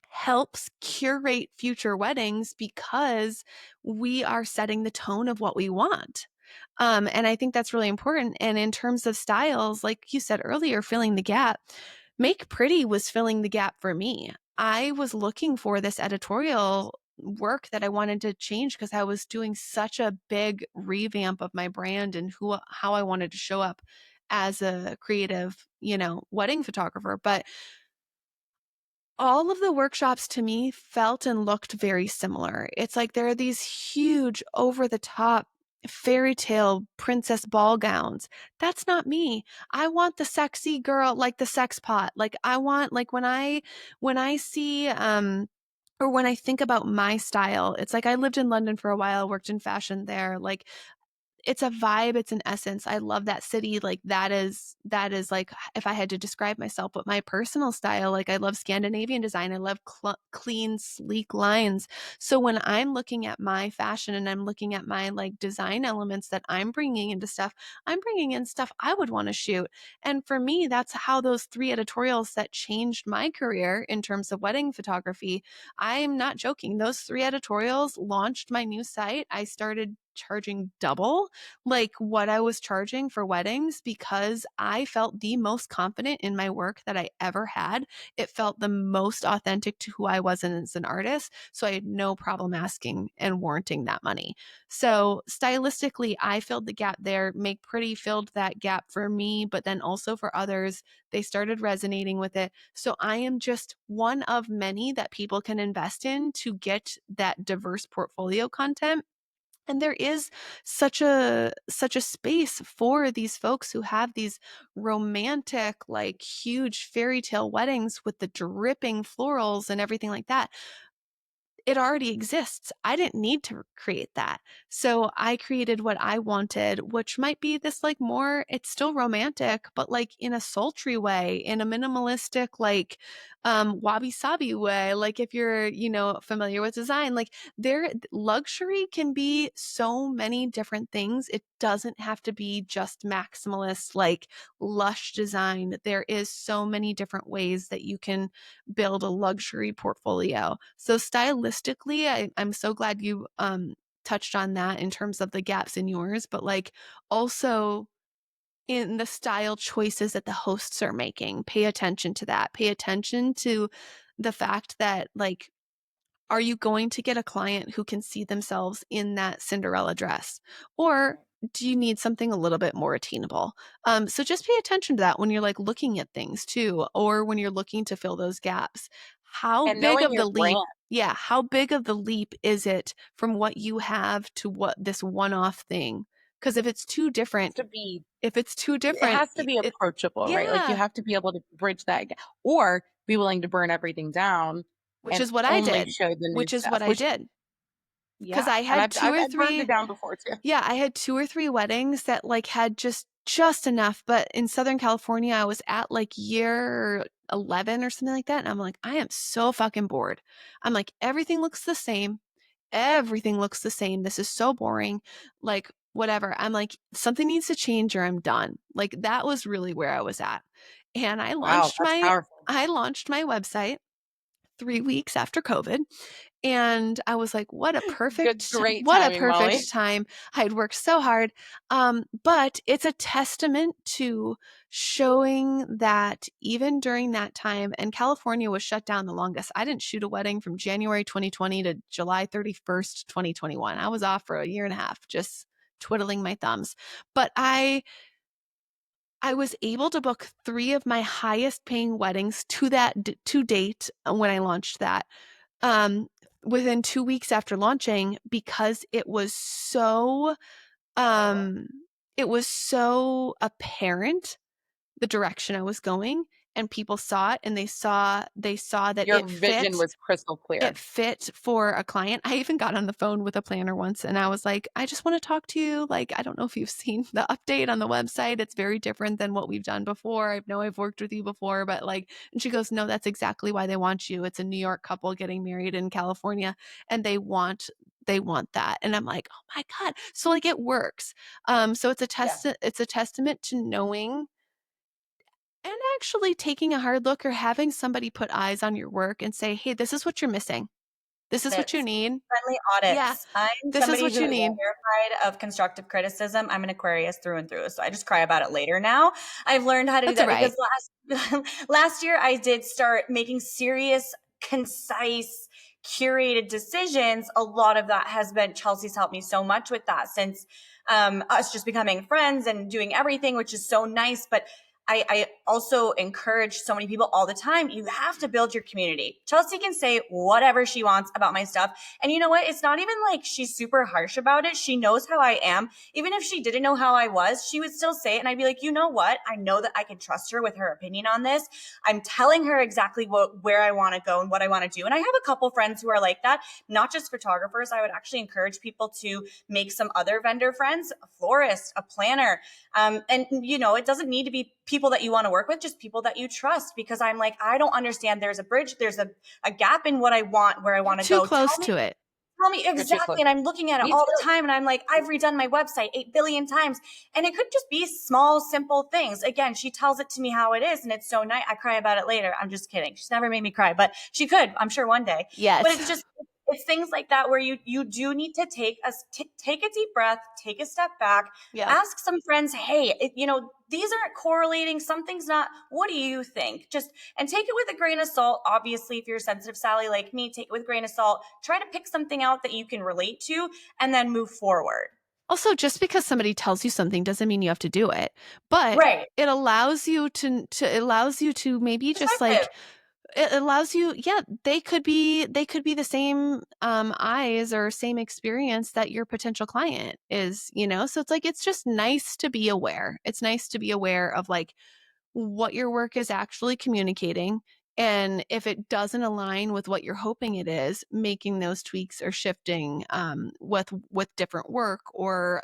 helps curate future weddings because we are setting the tone of what we want. And I think that's really important. And in terms of styles, like you said earlier, filling the gap, Make Pretty was filling the gap for me. I was looking for this editorial work that I wanted to change because I was doing such a big revamp of my brand and how I wanted to show up as a creative, wedding photographer. But all of the workshops to me felt and looked very similar. It's like there are these huge, over the top fairy tale princess ball gowns. That's not me. I want the sexy girl, like the sex pot. Like I want, like when I see, or when I think about my style, it's like I lived in London for a while, worked in fashion there. Like it's a vibe. It's an essence. I love that city. Like that is like, if I had to describe myself, but my personal style, like I love Scandinavian design. I love clean, sleek lines. So when I'm looking at my fashion and I'm looking at my like design elements that I'm bringing into stuff, I'm bringing in stuff I would want to shoot. And for me, that's how those 3 editorials that changed my career in terms of wedding photography. I'm not joking. Those 3 editorials launched my new site. I started charging double like what I was charging for weddings because I felt the most confident in my work that I ever had. It felt the most authentic to who I was as an artist. So I had no problem asking and warranting that money. So stylistically, I filled the gap there. Make Pretty filled that gap for me, but then also for others. They started resonating with it. So I am just one of many that people can invest in to get that diverse portfolio content. And there is such a space for these folks who have these romantic, like huge fairy tale weddings with the dripping florals and everything like that. It already exists. I didn't need to create that. So I created what I wanted, which might be this like more, it's still romantic, but like in a sultry way, in a minimalistic, like wabi sabi way. Like if you're, familiar with design, like their luxury can be so many different things. It doesn't have to be just maximalist, like lush design. There is so many different ways that you can build a luxury portfolio. So stylistically, I'm so glad you touched on that in terms of the gaps in yours, but like also in the style choices that the hosts are making. Pay attention to that. Pay attention to the fact that like, are you going to get a client who can see themselves in that Cinderella dress? Or do you need something a little bit more attainable? So just pay attention to that when you're like looking at things too, or when you're looking to fill those gaps. How And big knowing of your the leap? brand Yeah, how big of the leap is it from what you have to what this one-off thing? Because has to be if it's too it different, has to be approachable, right? Like you yeah, have to be able to bridge that gap or be willing to burn everything down which and is what I only did, show the new which is what stuff, I which did. Because yeah, I and had I've two I've or I've burned it three down before too. Yeah, I had 2 or 3 weddings that, like, had just enough, but in Southern California, I was at, like, year 11 or something like that, and I'm like, "I am so fucking bored." I'm like, "Everything looks the same. Everything looks the same. This is so boring." Like, whatever. I'm like, "Something needs to change or I'm done." Like, that was really where I was at. And Wow, that's powerful. I launched my website 3 weeks after COVID. And I was like, Great what a timing, Molly. perfect time. I had worked so hard. But it's a testament to showing that even during that time, and California was shut down the longest. I didn't shoot a wedding from January 2020 to July 31st, 2021. I was off for a year and a half, just twiddling my thumbs. But I was able to book 3 of my highest paying weddings to date when I launched that um, within 2 weeks after launching because um, it was so apparent the direction I was going and people saw it and they saw that Your vision was crystal it clear. fit for a client. I even got on the phone with a planner once and I was like, I just want to talk to you. Like, I don't know if you've seen the update on the website. It's very different than what we've done before. I know I've worked with you before, but like, and she goes, no, that's exactly why they want you. It's a New York couple getting married in California and they want that. And I'm like, oh my God. So like it works. So Yeah. it's a testament to knowing and actually taking a hard look or having somebody put eyes on your work and say, hey, this is what you're missing. This is what you Audits. need. Friendly Yeah, audits. I'm this is somebody what who you is need. terrified of constructive criticism. I'm an Aquarius through and through, so I just cry about it later now. I've learned how to do That's all that right. because last year I did start making serious, concise, curated decisions. A lot of that has been Chelsea's helped me so much with that since us just becoming friends and doing everything, which is so nice. But I also encourage so many people all the time, you have to build your community. Chelsea can say whatever she wants about my stuff. And you know what? It's not even like she's super harsh about it. She knows how I am. Even if she didn't know how I was, she would still say it. And I'd be like, you know what? I know that I can trust her with her opinion on this. I'm telling her exactly where I want to go and what I want to do. And I have a couple friends who are like that, not just photographers. I would actually encourage people to make some other vendor friends, a florist, a planner. And you know, it doesn't need to be people that you want to work with, just people that you trust, because I'm like, I don't understand. There's a bridge. There's a gap in what I want, where I want to Too go. close to it. Tell me You're too close. exactly. And I'm looking at it Me all too. the time. And I'm like, I've redone my website 8 billion times. And it could just be small, simple things. Again, she tells it to me how it is. And it's so nice. I cry about it later. I'm just kidding. She's never made me cry, but she could, I'm sure, one day. But it's Yes. just, it's things like that where you do need to take a deep breath, take a step back, Yeah. ask some friends, hey, you know, these aren't correlating. Something's not. What do you think? Just, and take it with a grain of salt. Obviously, if you're a sensitive Sally like me, take it with a grain of salt. Try to pick something out that you can relate to and then move forward. Also, just because somebody tells you something doesn't mean you have to do it, but Right. it allows you to maybe just like, Perspective. it allows you, yeah, they could be the same eyes or same experience that your potential client is, you know? So it's like, it's just nice to be aware. It's nice to be aware of like what your work is actually communicating. And if it doesn't align with what you're hoping it is, making those tweaks or shifting with different work, or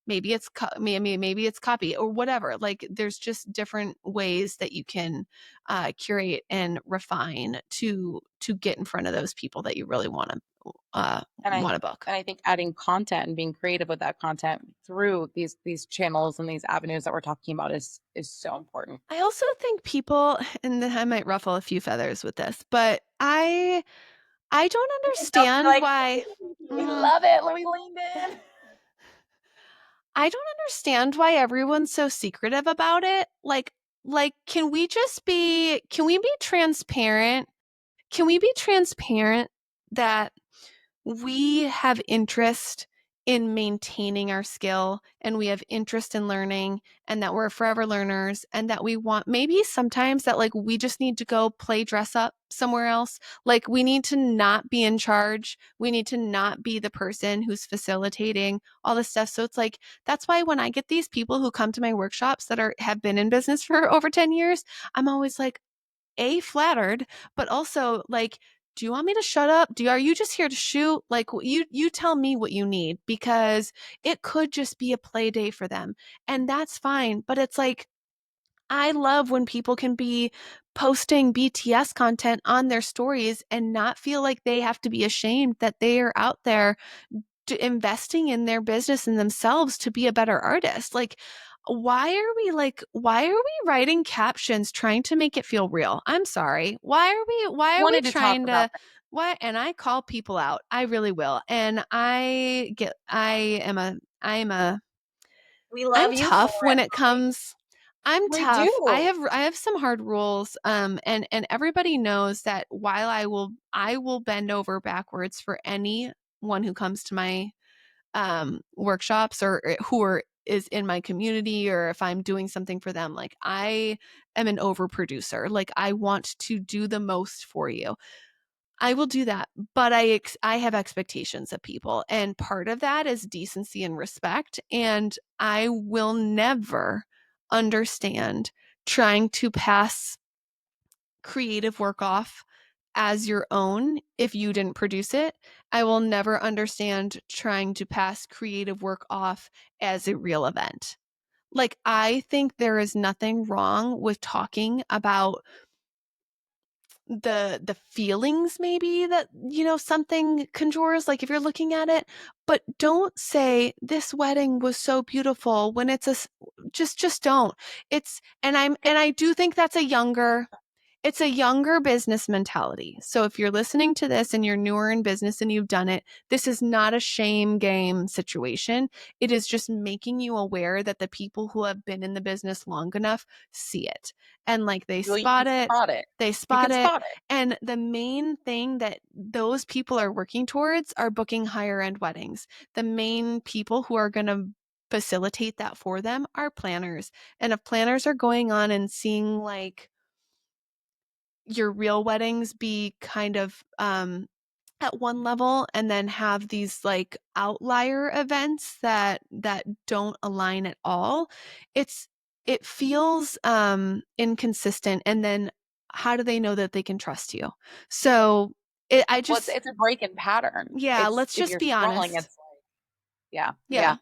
maybe it's maybe it's copy or whatever. Like there's just different ways that you can curate and refine to get in front of those people that you really And I want to book. and I think adding content and being creative with that content through these channels and these avenues that we're talking about is so important. I also think people, and I might ruffle a few feathers with this, but I don't understand Like, why. We mm, love it. Let me lean in. I don't understand why everyone's so secretive about it. Like, can we be transparent? Can we be transparent that we have interest in maintaining our skill, and we have interest in learning, and that we're forever learners, and that we want, maybe sometimes that like we just need to go play dress up somewhere else. Like we need to not be in charge. We need to not be the person who's facilitating all this stuff. So it's like, that's why when I get these people who come to my workshops that have been in business for over 10 years, I'm always like, flattered, but also like, do you want me to shut up? Are you just here to shoot? Like you tell me what you need, because it could just be a play day for them, and that's fine. But it's like, I love when people can be posting BTS content on their stories and not feel like they have to be ashamed that they are out there investing in their business and themselves to be a better artist. Like, why are we writing captions trying to make it feel real? I'm sorry. Why are we Wanted to talk trying about to, what? And I call people out. I really will. And I am a we I'm love you for tough when it. it comes. I'm We do. tough. I have some hard rules. And everybody knows that while I will bend over backwards for anyone who comes to my workshops, or who is in my community, or if I'm doing something for them. Like I am an overproducer. Like I want to do the most for you. I will do that, but I have expectations of people, and part of that is decency and respect, and I will never understand trying to pass creative work off as your own if you didn't produce it. I will never understand trying to pass creative work off as a real event. Like I think there is nothing wrong with talking about the feelings maybe that, you know, something conjures, like if you're looking at it, but don't say this wedding was so beautiful when it's just don't. It's and I do think that's it's a younger business mentality. So if you're listening to this and you're newer in business and you've done it, this is not a shame game situation. It is just making you aware that the people who have been in the business long enough see it. And like You can spot it. they You spot can it. spot it. And the main thing that those people are working towards are booking higher end weddings. The main people who are going to facilitate that for them are planners. And if planners are going on and seeing like your real weddings be kind of at one level and then have these like outlier events that don't align at all, it feels inconsistent. And then how do they know that they can trust you? So I Well, just, it's a break in pattern. yeah, It's let's if just you're be scrolling, honest. it's like, yeah, yeah. Yeah.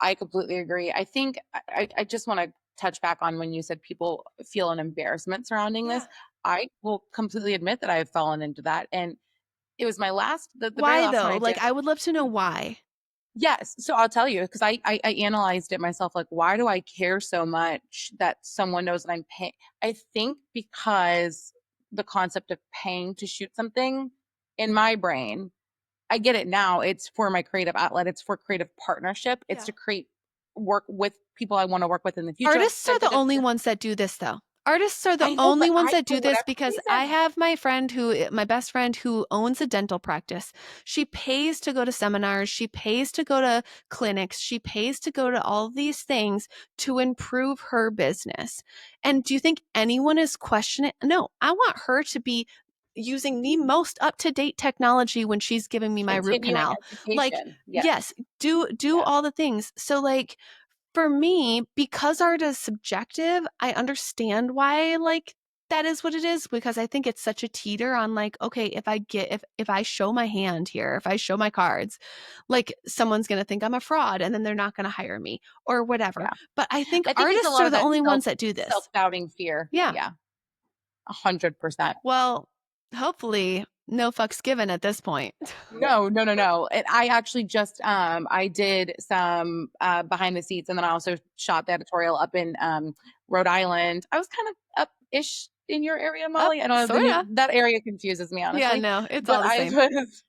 I completely agree. I think I just want to touch back on when you said people feel an embarrassment surrounding Yeah. this. I will completely admit that I have fallen into that. And it was the very Why last one though? I did. Like, I would love to know why. Yes. So I'll tell you, because I analyzed it myself. Like, why do I care so much that someone knows that I'm paying? I think because the concept of paying to shoot something in my brain, I get it now. It's for my creative outlet. It's for creative partnership. It's Yeah. to create work with people I want to work with in the future. Artists Da, are da, the da, only da. ones that do this though. Artists are the I know, only but ones that for do this whatever because I reason, have my friend my best friend who owns a dental practice. She pays to go to seminars, she pays to go to clinics, she pays to go to all these things to improve her business. And do you think anyone is questioning it? No, I want her to be using the most up-to-date technology when she's giving me my root continuing canal. Like, education. Yes. yes, do Yeah. all the things. So like for me, because art is subjective, I understand why like that is what it is because I think it's such a teeter on like, okay, if I show my hand here, if I show my cards, like someone's going to think I'm a fraud and then they're not going to hire me or whatever. Yeah. But I think I think it's a artists lot are of the that only ones that do this. self-doubting fear. Yeah. Yeah. 100%. Well, hopefully no fucks given at this point. No, no, no, no. I actually just I did some behind the scenes and then I also shot the editorial up in Rhode Island. I was kind of up-ish in your area, Up, Molly. I don't know sort of. that area confuses me Yeah, honestly. no, it's But all the I same. was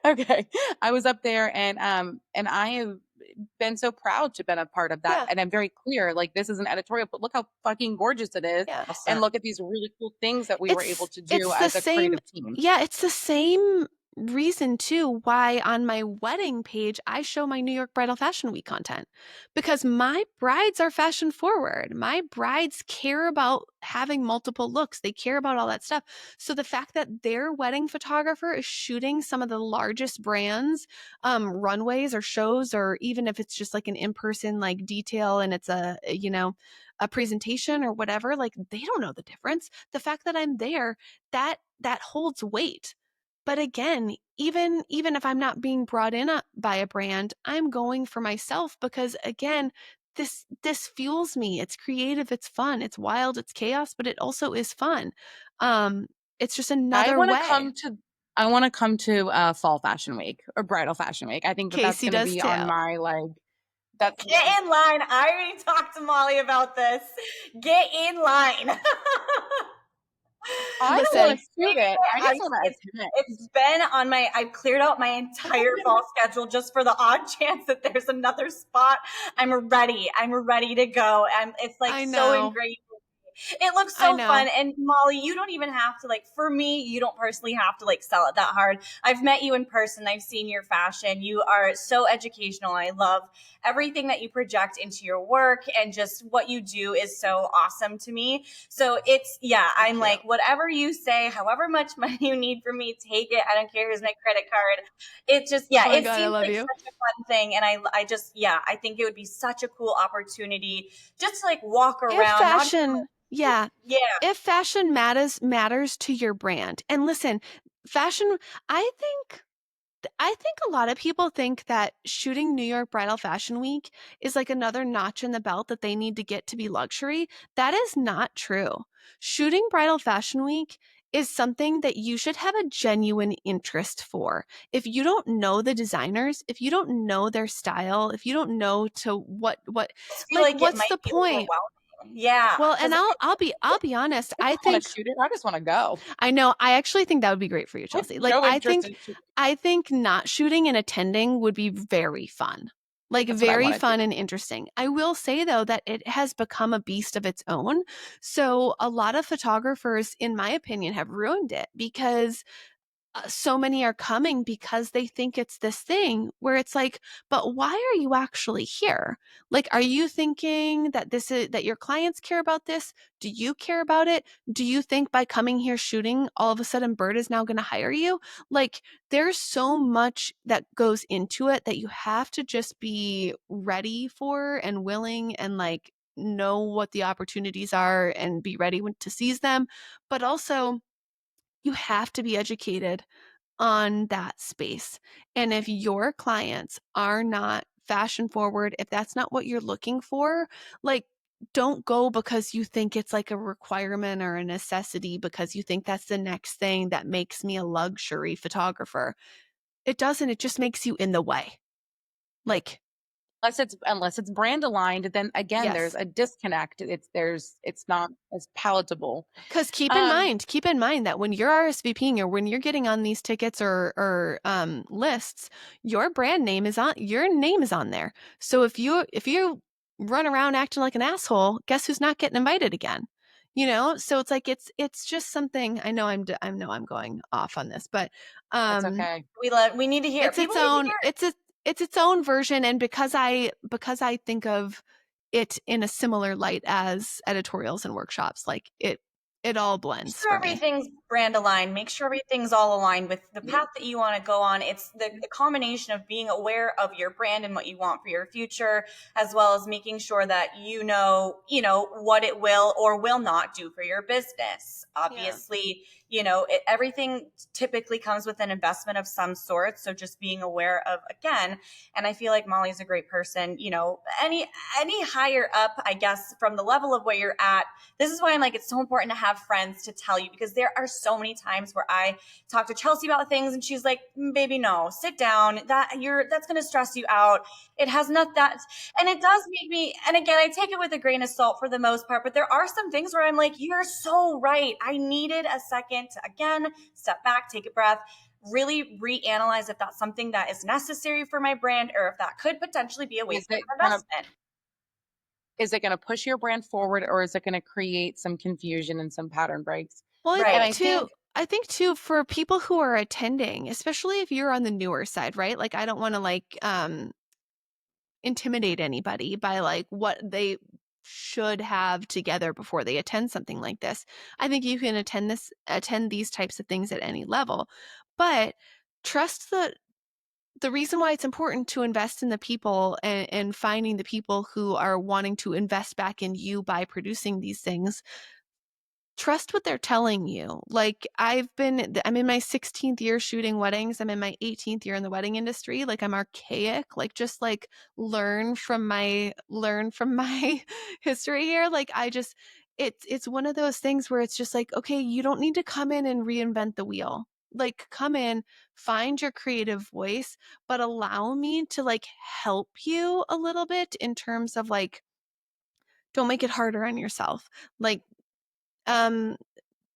okay. I was up there and I have been so proud to have been a part of that. Yeah. And I'm very clear, like this is an editorial, but look how fucking gorgeous it is. Yeah. And look at these really cool things that we were able to do It's the as a same, creative team. yeah, it's the same reason too why on my wedding page I show my New York Bridal Fashion Week content because my brides are fashion forward. My brides care about having multiple looks. They care about all that stuff. So the fact that their wedding photographer is shooting some of the largest brands runways or shows or even if it's just like an in-person like detail and it's a presentation or whatever, like they don't know the difference. The fact that I'm there, that holds weight. But again, even if I'm not being brought in by a brand, I'm going for myself because again, this fuels me. It's creative, it's fun, it's wild, it's chaos, but it also is fun. It's just I another want to way. come to I want to come to fall fashion week or bridal fashion week. I think that that's Casey going to does be too. on my like that's Get in line. I already talked to Molly about this. Get in line. I don't want Listen, to shoot it. I just want to attend. It's been on my, I've cleared out my entire fall schedule just for the odd chance that there's another spot. I'm ready. I'm ready to go. And it's like I so know. ingrained. It looks I so know. fun. And Molly, you don't even have to like, for me, you don't personally have to like sell it that hard. I've met you in person. I've seen your fashion. You are so educational. I love everything that you project into your work and just what you do is so awesome to me. So it's, yeah, I'm like, whatever you say, however much money you need from me, take it. I don't care who's my credit card. It just, yeah, Oh my it God, I seems love like you. such a fun thing. And I just, yeah, I think it would be such a cool opportunity just to like walk If around. fashion, yeah. Yeah. If fashion matters to your brand. And listen, fashion, I think a lot of people think that shooting New York Bridal Fashion Week is like another notch in the belt that they need to get to be luxury. That is not true. Shooting Bridal Fashion Week is something that you should have a genuine interest for. If you don't know the designers, if you don't know their style, if you don't know to what I feel like like it what's might the be point? overwhelming. Yeah, Well, and because I'll be honest. I just want to shoot it. I just want to go. I know. I actually think that would be great for you, I have Chelsea. Like no interest in shooting. I think not shooting and attending would be very fun. Like That's what I very want to do. fun and interesting. I will say though that it has become a beast of its own. So a lot of photographers, in my opinion, have ruined it because so many are coming because they think it's this thing where it's like, but why are you actually here? Like, are you thinking that this is that your clients care about this? Do you care about it? Do you think by coming here shooting, all of a sudden Bird is now going to hire you? Like, there's so much that goes into it that you have to just be ready for and willing and like know what the opportunities are and be ready to seize them. But also, you have to be educated on that space. And if your clients are not fashion forward, if that's not what you're looking for, like, don't go because you think it's like a requirement or a necessity because you think that's the next thing that makes me a luxury photographer. It doesn't, it just makes you in the way. Like, Unless it's brand aligned, then again, there's yes. a disconnect. It's not as palatable. Because Um, keep in mind that when you're RSVPing or when you're getting on these tickets or lists, your name is on there. So if you run around acting like an asshole, guess who's not getting invited again? So it's like it's just something. I know I'm going off on this, but it's um, okay. We need to hear. it's People its need to own hear. it's its own version, and because I think of it in a similar light as editorials and workshops, like it all Make blends sure for me. everything's brand aligned. Make sure everything's all aligned with the path that you want to go on. It's the combination of being aware of your brand and what you want for your future, as well as making sure that what it will or will not do for your business. Yeah. Obviously, everything typically comes with an investment of some sort. So just being aware of, again, and I feel like Molly's a great person, any higher up, I guess, from the level of where you're at. This is why I'm like, it's so important to have friends to tell you, because there are so many times where I talk to Chelsea about things and she's like, baby, no, sit down. That's going to stress you out. It has not that. And it does make me, and again, I take it with a grain of salt for the most part, but there are some things where I'm like, you're so right. I needed a second to, again, step back, take a breath, really reanalyze if that's something that is necessary for my brand or if that could potentially be a Is waste of it gonna investment. is it gonna push your brand forward, or is it gonna create some confusion and some pattern breaks? Well, And Right. I think too for people who are attending, especially if you're on the newer side, right? Like I don't want to like intimidate anybody by like what they should have together before they attend something like this. I think you can attend these types of things at any level. But trust the reason why it's important to invest in the people and finding the people who are wanting to invest back in you by producing these things. Trust what they're telling you. Like I'm in my 16th year shooting weddings. I'm in my 18th year in the wedding industry. Like I'm archaic. Like just like learn from my history here. Like it's one of those things where it's just like, okay, you don't need to come in and reinvent the wheel. Like come in, find your creative voice, but allow me to like help you a little bit in terms of like don't make it harder on yourself. Like um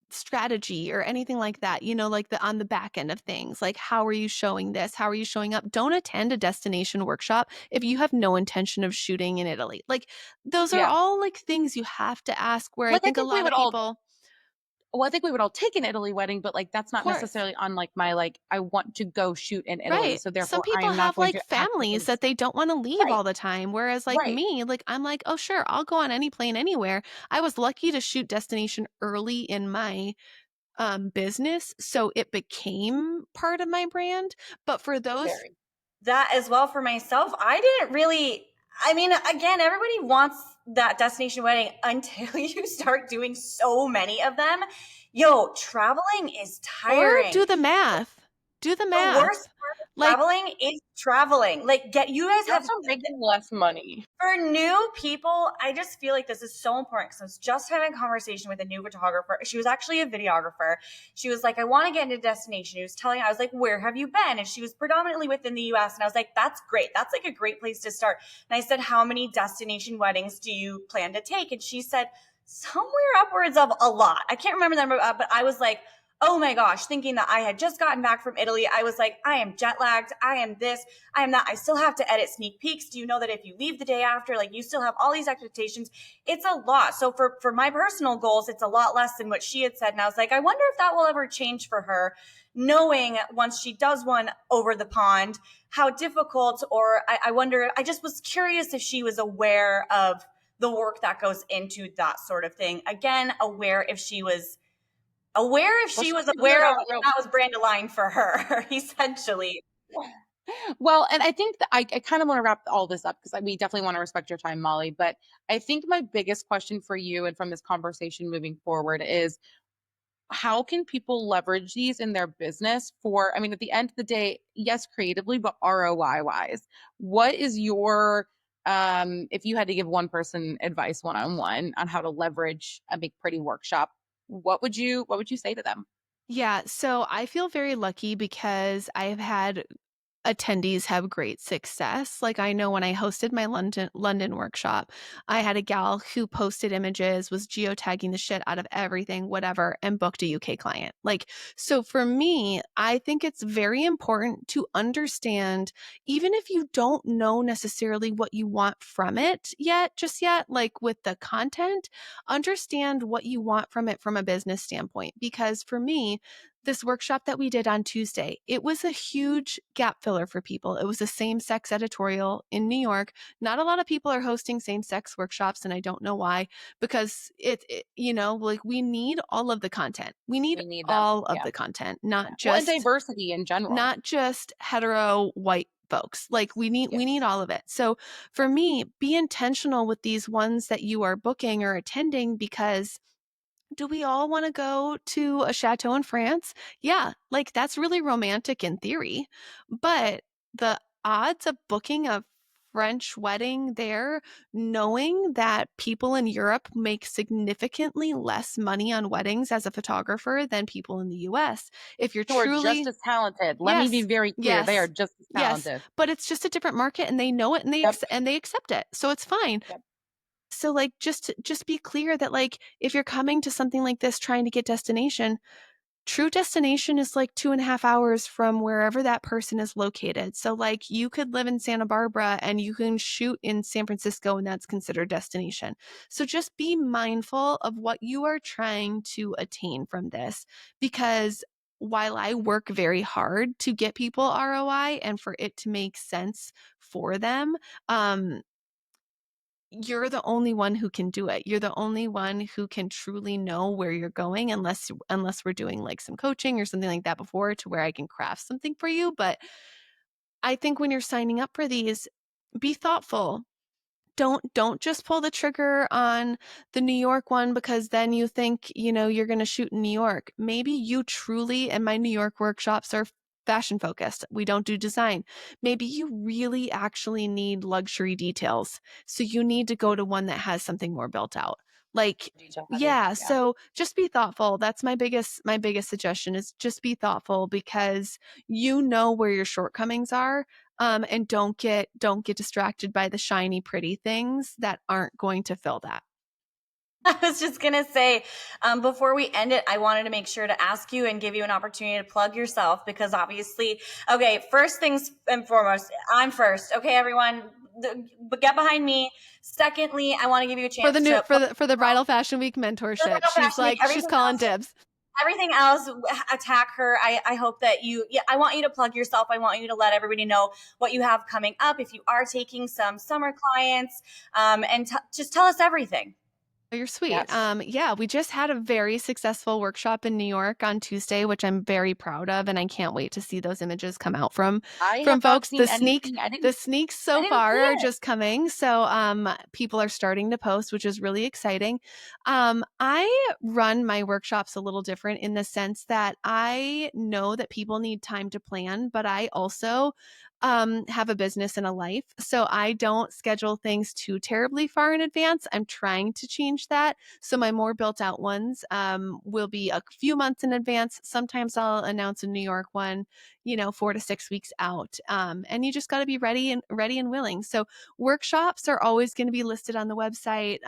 strategy or anything like that, like the on the back end of things, like how are you showing this, how are you showing up. Don't attend a destination workshop if you have no intention of shooting in Italy. Like those are yeah, all like things you have to ask, where I like think a lot of people, I think we would all take an Italy wedding, but like that's of not course. necessarily on like my like I want to go shoot in Italy, Right. so Some therefore I people am not have going like to families actively. that they don't want to leave Right, all the time. Whereas like right. me, like I'm like, oh sure, I'll go on any plane anywhere. I was lucky to shoot destination early in my business, so it became part of my brand. But for those, Very. That as well for myself. I didn't really, I mean, again, everybody wants that destination wedding until you start doing so many of them. Yo, traveling is or tiring. do the math. Do the The worst math. part of Like, traveling is traveling. Like, you guys You're have, also making less money. for new people, I just feel like this is so important because I was just having a conversation with a new photographer. She was actually a videographer. She was like, I want to get into destination. She was I was like, where have you been? And she was predominantly within the US. And I was like, that's great. That's like a great place to start. And I said, how many destination weddings do you plan to take? And she said, somewhere upwards of a lot. I can't remember the number, but I was like, oh my gosh, thinking that I had just gotten back from Italy. I was like, I am jet lagged. I am this, I am that. I still have to edit sneak peeks. Do you know that if you leave the day after, like you still have all these expectations? It's a lot. So for my personal goals, it's a lot less than what she had said. And I was like, I wonder if that will ever change for her, knowing once she does one over the pond, how difficult, or I wonder, I just was curious if she was aware of the work that goes into that sort of thing. Again, aware if she was Well, she figured aware of out if real that was brand aligned for her, essentially. well, and I think that I kind of want to wrap all this up because we definitely want to respect your time, Molly. But I think my biggest question for you and from this conversation moving forward is how can people leverage these in their business for, I mean, at the end of the day, yes, creatively, but ROI wise, what is your, if you had to give one person advice one-on-one on how to leverage a Make Pretty workshop, what would you say to them? Yeah, so I feel very lucky because I've had attendees have great success. Like I know when I hosted my London workshop, I had a gal who posted images, was geotagging the shit out of everything, whatever, and booked a UK client. Like, so for me, I think it's very important to understand, even if you don't know necessarily what you want from it yet, just yet, like with the content, understand what you want from it from a business standpoint. Because for me, this workshop that we did on Tuesday, it was a huge gap filler for people. It was a same sex editorial in New York. Not a lot of people are hosting same sex workshops, and I don't know why, because like we need all of the content. We need We need them. all of Yeah. the content, Yeah. Well, and diversity in general. not just hetero white folks. Like we Yes. need all of it. So for me, be intentional with these ones that you are booking or attending, because do we all want to go to a chateau in France? Yeah, like that's really romantic in theory, but the odds of booking a French wedding there, knowing that people in Europe make significantly less money on weddings as a photographer than people in the US. If you're Who are just truly, as talented. Let me be yes, very clear. They are yes, just as yes, talented. but it's just a different market and they know it and Yep. they accept it. So it's fine. Yep. So like just be clear that like if you're coming to something like this trying to get destination, true destination is like 2.5 hours from wherever that person is located. So like you could live in Santa Barbara and you can shoot in San Francisco and that's considered destination. So just be mindful of what you are trying to attain from this, because while I work very hard to get people ROI and for it to make sense for them, you're the only one who can do it. You're the only one who can truly know where you're going, unless we're doing like some coaching or something like that before, to where I can craft something for you. But I think when you're signing up for these, be thoughtful. Don't just pull the trigger on the New York one because then you think, you're going to shoot in New York. Maybe you truly, and my New York workshops are fashion focused. We don't do design. Maybe you really actually need luxury details. So you need to go to one that has something more built out. Like, Detail heavy. yeah, Yeah. so just be thoughtful. That's my biggest suggestion is just be thoughtful, because you know where your shortcomings are, and don't get distracted by the shiny pretty things that aren't going to fill that. I was just going to say, before we end it, I wanted to make sure to ask you and give you an opportunity to plug yourself, because obviously, okay, first things and foremost, I'm first. Okay, everyone, get behind me. Secondly, I want to give you a For the chance new to plug for the Bridal Fashion Week the mentorship, Bridal she's Fashion Week, like, she's calling dibs. everything else, attack her. I hope that I want you to plug yourself. I want you to let everybody know what you have coming up. If you are taking some summer clients, and just tell us everything. Oh, you're sweet. Yes. Yeah, we just had a very successful workshop in New York on Tuesday, which I'm very proud of, and I can't wait to see those images come out from I from have not folks. seen anything. The sneaks I so didn't see far are it. just coming, so people are starting to post, which is really exciting. I run my workshops a little different in the sense that I know that people need time to plan, but I also have a business and a life. So I don't schedule things too terribly far in advance. I'm trying to change that. So my more built out ones will be a few months in advance. Sometimes I'll announce a New York one, 4 to 6 weeks out. And you just got to be ready and willing. So workshops are always going to be listed on the website.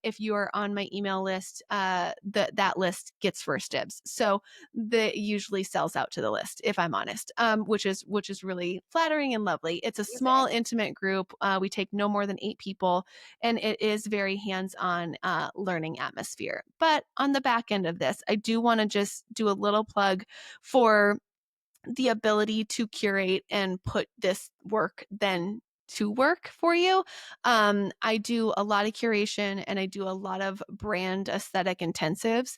If you are on my email list, that list gets first dibs. So that usually sells out to the list, if I'm honest, which is really flattering and lovely. It's a small, intimate group. We take no more than 8 people, and it is very hands-on learning atmosphere. But on the back end of this, I do want to just do a little plug for the ability to curate and put this work then to work for you. I do a lot of curation and I do a lot of brand aesthetic intensives.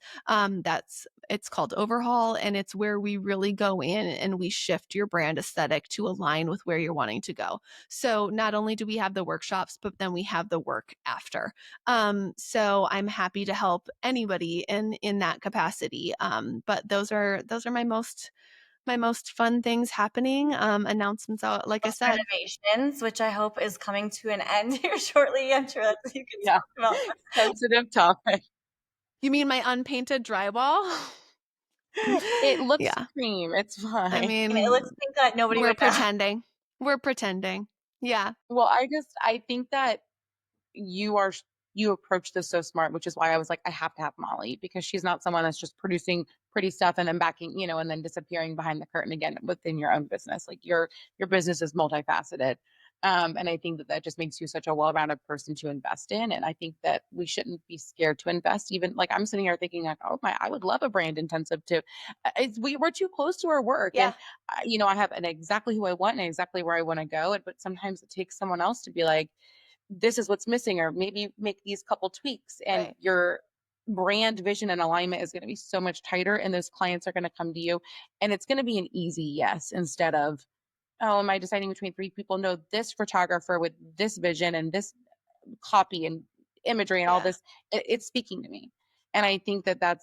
It's called Overhaul, and it's where we really go in and we shift your brand aesthetic to align with where you're wanting to go. So not only do we have the workshops, but then we have the work after. So I'm happy to help anybody in that capacity. But those are my most fun things happening. Announcements out, like I said. Renovations, which I hope is coming to an end here shortly. I'm sure that you can talk about. Sensitive topic. You mean my unpainted drywall? It looks cream. It's fine. I mean, it looks like that nobody we're would know. pretending. We're pretending. Yeah. Well, I think that you approach this so smart, which is why I was like, I have to have Molly, because she's not someone that's just producing pretty stuff and then backing, and then disappearing behind the curtain again within your own business. Like your business is multifaceted. And I think that just makes you such a well-rounded person to invest in. And I think that we shouldn't be scared to invest. Even like I'm sitting here thinking like, oh I would love a brand intensive too. We're too close to our work. Yeah. And, I have exactly who I want and exactly where I want to go. But sometimes it takes someone else to be like, this is what's missing, or maybe make these couple tweaks, and your brand vision and alignment is going to be so much tighter, and those clients are going to come to you, and it's going to be an easy yes instead of, oh, am I deciding between 3 people? No, this photographer with this vision and this copy and imagery and all this, it's speaking to me. And I think that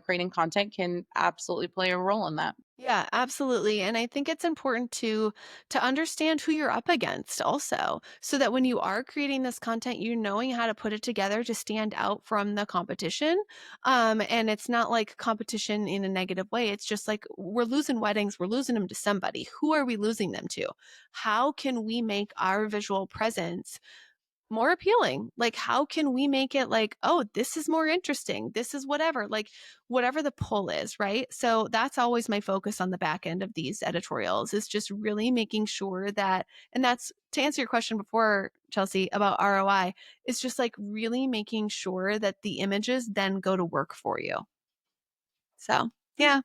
creating content can absolutely play a role in that. Yeah, absolutely. And I think it's important to understand who you're up against also, so that when you are creating this content, you're knowing how to put it together to stand out from the competition. And it's not like competition in a negative way. It's just like we're losing weddings, we're losing them to somebody. Who are we losing them to? How can we make our visual presence more appealing? Like, how can we make it like, oh, this is more interesting, this is whatever, like whatever the pull is, right? So that's always my focus on the back end of these editorials, is just really making sure that, and that's to answer your question before, Chelsea, about ROI, is just like really making sure that the images then go to work for you. So yeah.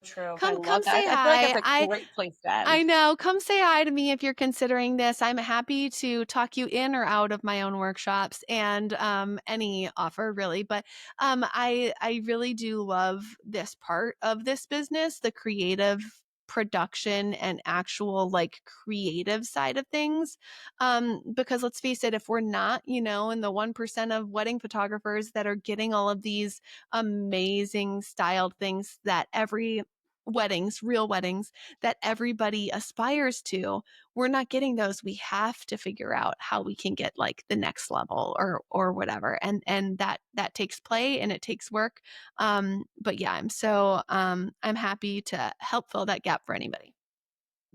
True. Come say I feel hi. like it's a great place to end. I know. Come say hi to me if you're considering this. I'm happy to talk you in or out of my own workshops and any offer, really. But I really do love this part of this business, the creative production and actual like creative side of things. Because let's face it, if we're not, in the 1% of wedding photographers that are getting all of these amazing styled things that real weddings that everybody aspires to, we're not getting those. We have to figure out how we can get like the next level or whatever. And that takes play and it takes work. But yeah, I'm happy to help fill that gap for anybody.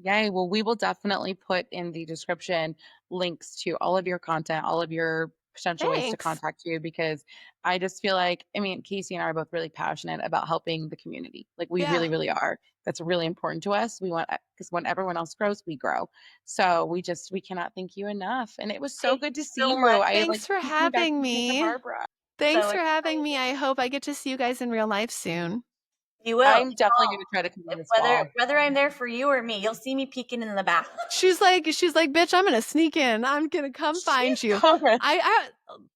Yay. Well, we will definitely put in the description links to all of your content, all of your potential ways to Thanks. contact you, because I just feel like, Casey and I are both really passionate about helping the community. Like we really, really are. That's really important to us. We want, because when everyone else grows, we grow. So we cannot thank you enough. And it was so good to see you. Thanks for having me. Barbara. Thanks for having me. I hope I get to see you guys in real life soon. You will. I'm definitely going to try to come in this fall. Whether I'm there for you or me, you'll see me peeking in the back. She's like, bitch, I'm gonna sneak in. I'm gonna come find you. I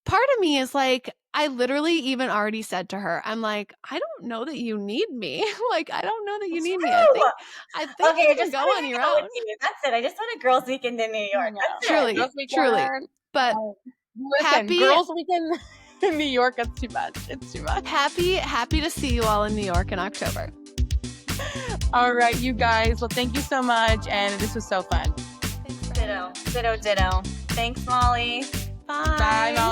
part of me is like, I literally even already said to her, I'm like, I don't know that you need me. Like, I don't know that you need me. I think okay, you can go on your own. That's it. I just want a girls' weekend in New York. Truly. But listen, girls' weekend in New York, it's too much. It's too much. Happy to see you all in New York in October. All right, you guys. Well, thank you so much. And this was so fun. Thanks for Ditto, ditto, ditto. Thanks, Molly. Bye. Bye, Molly.